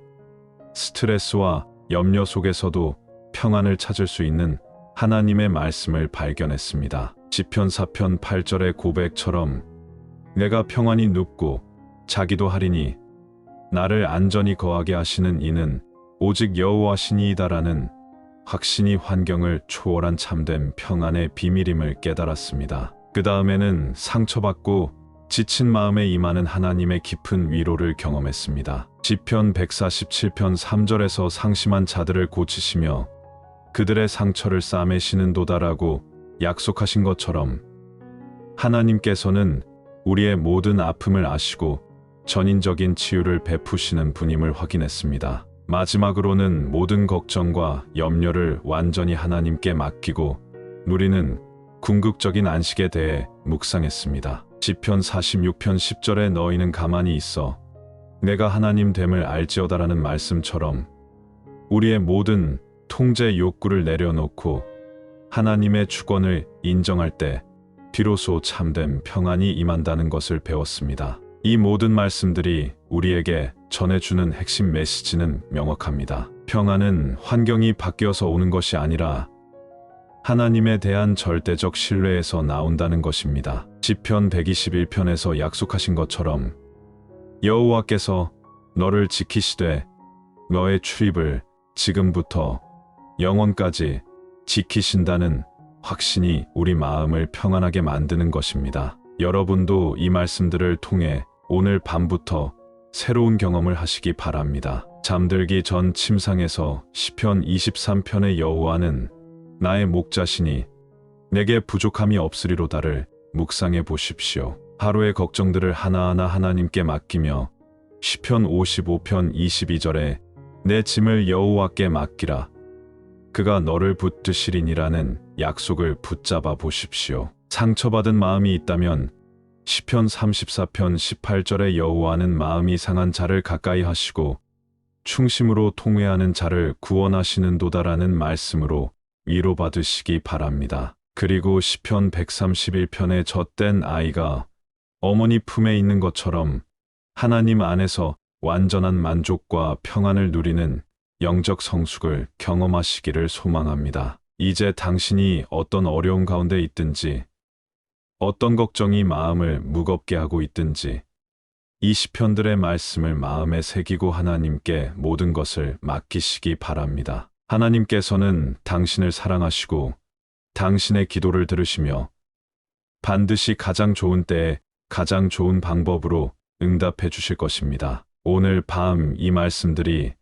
스트레스와 염려 속에서도 평안을 찾을 수 있는 하나님의 말씀을 발견했습니다. 시편 4편 8절의 고백처럼 내가 평안히 눕고 자기도 하리니 나를 안전히 거하게 하시는 이는 오직 여호와시니이다라는 확신이 환경을 초월한 참된 평안의 비밀임을 깨달았습니다. 그 다음에는 상처받고 지친 마음에 임하는 하나님의 깊은 위로를 경험했습니다. 시편 147편 3절에서 상심한 자들을 고치시며 그들의 상처를 싸매시는 도다라고 약속하신 것처럼 하나님께서는 우리의 모든 아픔을 아시고 전인적인 치유를 베푸시는 분임을 확인했습니다. 마지막으로는 모든 걱정과 염려를 완전히 하나님께 맡기고 누리는 궁극적인 안식에 대해 묵상했습니다. 시편 46편 10절에 너희는 가만히 있어 내가 하나님 됨을 알지어다라는 말씀처럼 우리의 모든 통제 욕구를 내려놓고 하나님의 주권을 인정할 때 비로소 참된 평안이 임한다는 것을 배웠습니다. 이 모든 말씀들이 우리에게 전해주는 핵심 메시지는 명확합니다. 평안은 환경이 바뀌어서 오는 것이 아니라 하나님에 대한 절대적 신뢰에서 나온다는 것입니다. 시편 121편에서 약속하신 것처럼 여호와께서 너를 지키시되 너의 출입을 지금부터 영원까지 지키신다는 확신이 우리 마음을 평안하게 만드는 것입니다. 여러분도 이 말씀들을 통해 오늘 밤부터 새로운 경험을 하시기 바랍니다. 잠들기 전 침상에서 시편 23편의 여호와는 나의 목자시니 내게 부족함이 없으리로다를 묵상해 보십시오. 하루의 걱정들을 하나하나 하나님께 맡기며 시편 55편 22절에 내 짐을 여호와께 맡기라. 그가 너를 붙드시리니라는 약속을 붙잡아 보십시오. 상처받은 마음이 있다면 시편 34편 18절에 여호와는 마음이 상한 자를 가까이 하시고 충심으로 통회하는 자를 구원하시는도다라는 말씀으로 위로받으시기 바랍니다. 그리고 시편 131편의 젖된 아이가 어머니 품에 있는 것처럼 하나님 안에서 완전한 만족과 평안을 누리는 영적 성숙을 경험하시기를 소망합니다. 이제 당신이 어떤 어려움 가운데 있든지 어떤 걱정이 마음을 무겁게 하고 있든지 이 시편들의 말씀을 마음에 새기고 하나님께 모든 것을 맡기시기 바랍니다. 하나님께서는 당신을 사랑하시고 당신의 기도를 들으시며 반드시 가장 좋은 때에 가장 좋은 방법으로 응답해 주실 것입니다. 오늘 밤 이 말씀들이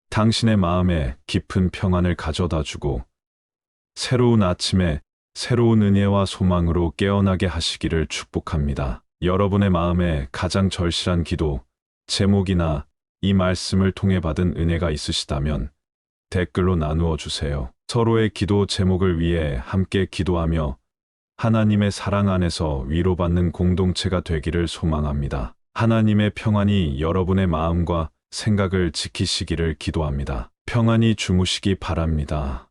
당신의 마음에 깊은 평안을 가져다 주고 새로운 아침에 새로운 은혜와 소망으로 깨어나게 하시기를 축복합니다. 여러분의 마음에 가장 절실한 기도, 제목이나 이 말씀을 통해 받은 은혜가 있으시다면 댓글로 나누어 주세요. 서로의 기도 제목을 위해 함께 기도하며 하나님의 사랑 안에서 위로받는 공동체가 되기를 소망합니다. 하나님의 평안이 여러분의 마음과 생각을 지키시기를 기도합니다. 평안히 주무시기 바랍니다.